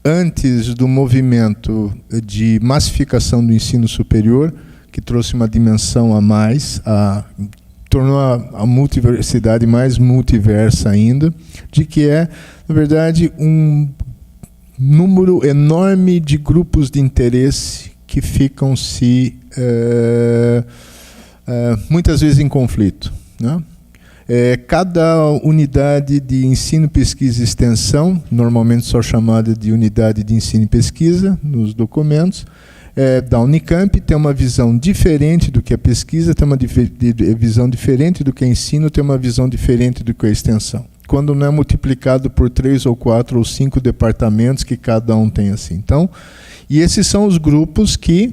antes do movimento de massificação do ensino superior, que trouxe uma dimensão a mais, tornou a multiversidade mais multiversa ainda, de que na verdade, um número enorme de grupos de interesse que ficam muitas vezes em conflito, né? Cada unidade de ensino, pesquisa e extensão, normalmente só chamada de unidade de ensino e pesquisa nos documentos, da Unicamp, tem uma visão diferente do que a pesquisa, tem uma visão diferente do que a ensino, tem uma visão diferente do que a extensão. Quando não é multiplicado por 3 ou 4 ou 5 departamentos que cada um tem assim. Então, e esses são os grupos que,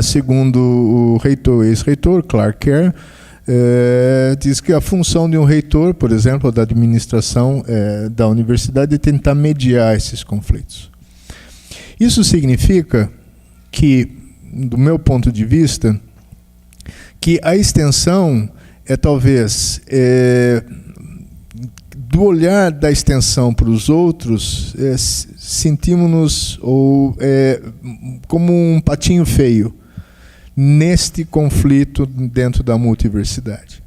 segundo o ex-reitor Clark Kerr, diz que a função de um reitor, por exemplo, da administração da universidade, é tentar mediar esses conflitos. Isso significa que, do meu ponto de vista, que a extensão talvez, do olhar da extensão para os outros, sentimos-nos como um patinho feio neste conflito dentro da multiversidade.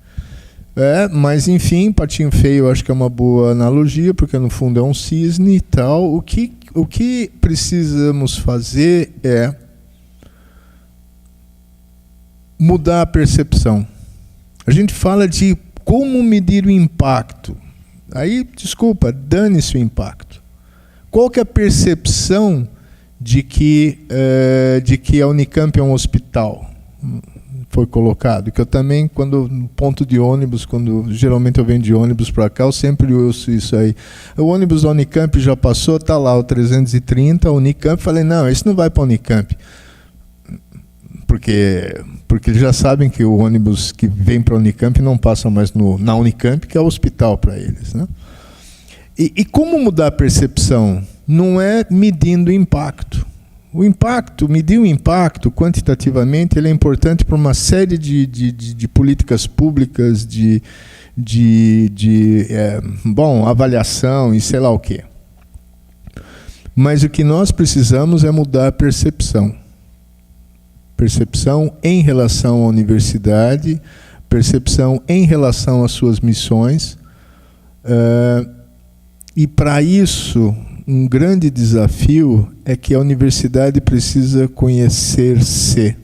Mas, enfim, patinho feio eu acho que é uma boa analogia, porque no fundo é um cisne e tal. O que precisamos fazer é mudar a percepção. A gente fala de como medir o impacto. Aí, desculpa, dane-se o impacto. Qual que é a percepção de que a Unicamp é um hospital? Foi colocado. Que eu também, no ponto de ônibus, geralmente eu venho de ônibus para cá, eu sempre ouço isso aí. O ônibus da Unicamp já passou, está lá o 330, a Unicamp. Falei, não, esse não vai para a Unicamp. Porque eles já sabem que o ônibus que vem para a Unicamp não passa mais na Unicamp, que é o hospital para eles, né? E como mudar a percepção? Não é medindo o impacto. Medir o impacto quantitativamente, ele é importante para uma série de políticas públicas, avaliação e sei lá o quê. Mas o que nós precisamos é mudar a percepção. Percepção em relação à universidade, percepção em relação às suas missões. E para isso, um grande desafio é que a universidade precisa conhecer-se.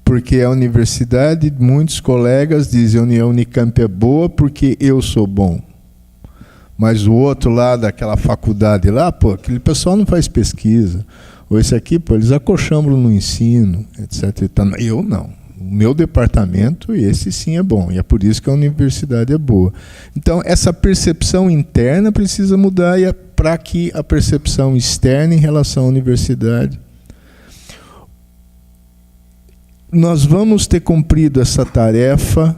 Porque a universidade, muitos colegas dizem, a Unicamp é boa porque eu sou bom. Mas o outro lá, daquela faculdade lá, aquele pessoal não faz pesquisa. Ou esse aqui, eles acochambram no ensino, etc. Eu não. o meu departamento, esse sim é bom, e é por isso que a universidade é boa. Então, essa percepção interna precisa mudar para que a percepção externa em relação à universidade. Nós vamos ter cumprido essa tarefa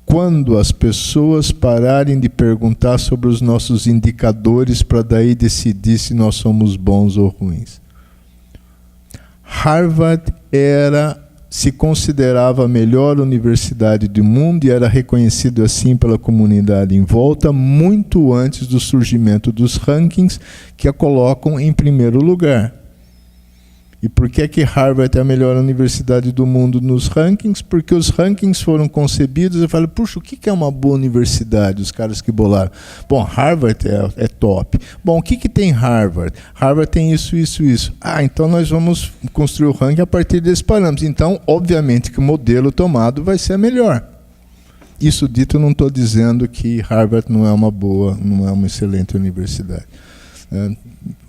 quando as pessoas pararem de perguntar sobre os nossos indicadores para daí decidir se nós somos bons ou ruins. Harvard se considerava a melhor universidade do mundo e era reconhecido assim pela comunidade em volta muito antes do surgimento dos rankings que a colocam em primeiro lugar. E por que Harvard é a melhor universidade do mundo nos rankings? Porque os rankings foram concebidos e falam, puxa, o que é uma boa universidade? Os caras que bolaram. Bom, Harvard é top. Bom, o que tem Harvard? Harvard tem isso, isso, isso. Ah, então nós vamos construir o ranking a partir desses parâmetros. Então, obviamente que o modelo tomado vai ser melhor. Isso dito, eu não estou dizendo que Harvard não é uma excelente universidade.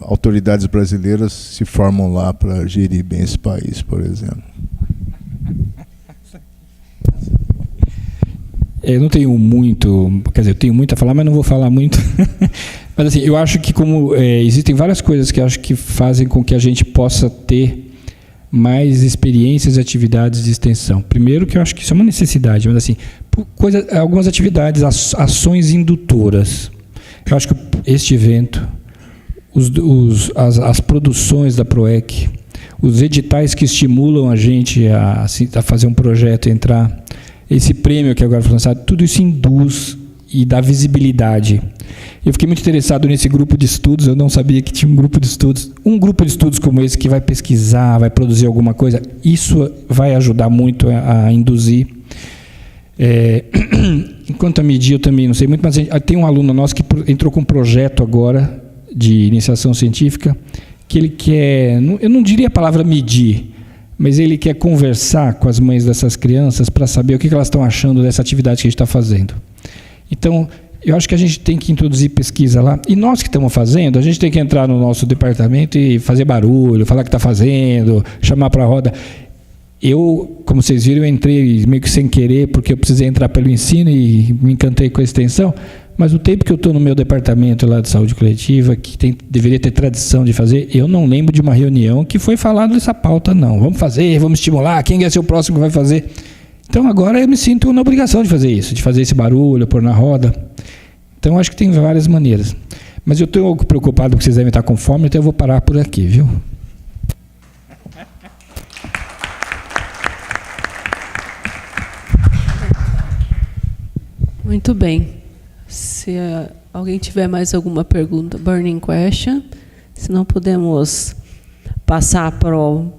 Autoridades brasileiras se formam lá para gerir bem esse país, por exemplo. Eu não tenho muito, quer dizer, eu tenho muito a falar, mas não vou falar muito. Mas assim, eu acho que existem várias coisas que eu acho que fazem com que a gente possa ter mais experiências e atividades de extensão. Primeiro, que eu acho que isso é uma necessidade, mas assim, algumas atividades, ações indutoras. Eu acho que este evento, as produções da PROEC, os editais que estimulam a gente a fazer um projeto, entrar, esse prêmio que agora foi lançado, tudo isso induz e dá visibilidade. Eu fiquei muito interessado nesse grupo de estudos, eu não sabia que tinha um grupo de estudos. Um grupo de estudos como esse que vai pesquisar, vai produzir alguma coisa, isso vai ajudar muito a induzir. Enquanto a medir, eu também não sei muito, mas tem um aluno nosso que entrou com um projeto agora de iniciação científica, que ele quer, eu não diria a palavra medir, mas ele quer conversar com as mães dessas crianças para saber o que elas estão achando dessa atividade que a gente está fazendo. Então, eu acho que a gente tem que introduzir pesquisa lá, e nós que estamos fazendo, a gente tem que entrar no nosso departamento e fazer barulho, falar que está fazendo, chamar para a roda. Eu, como vocês viram, eu entrei meio que sem querer, porque eu precisei entrar pelo ensino e me encantei com a extensão, mas o tempo que eu estou no meu departamento lá de saúde coletiva, que deveria ter tradição de fazer, eu não lembro de uma reunião que foi falado dessa pauta, não. Vamos fazer, vamos estimular, quem vai ser o próximo que vai fazer. Então agora eu me sinto na obrigação de fazer isso, de fazer esse barulho, pôr na roda. Então acho que tem várias maneiras. Mas eu estou um pouco preocupado porque vocês devem estar com fome, então eu vou parar por aqui, viu? Muito bem. Se alguém tiver mais alguma pergunta, burning question, se não podemos passar para o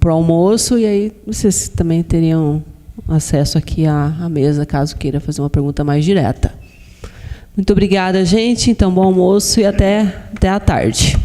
almoço, e aí vocês também teriam acesso aqui à mesa, caso queira fazer uma pergunta mais direta. Muito obrigada, gente. Então, bom almoço e até à tarde.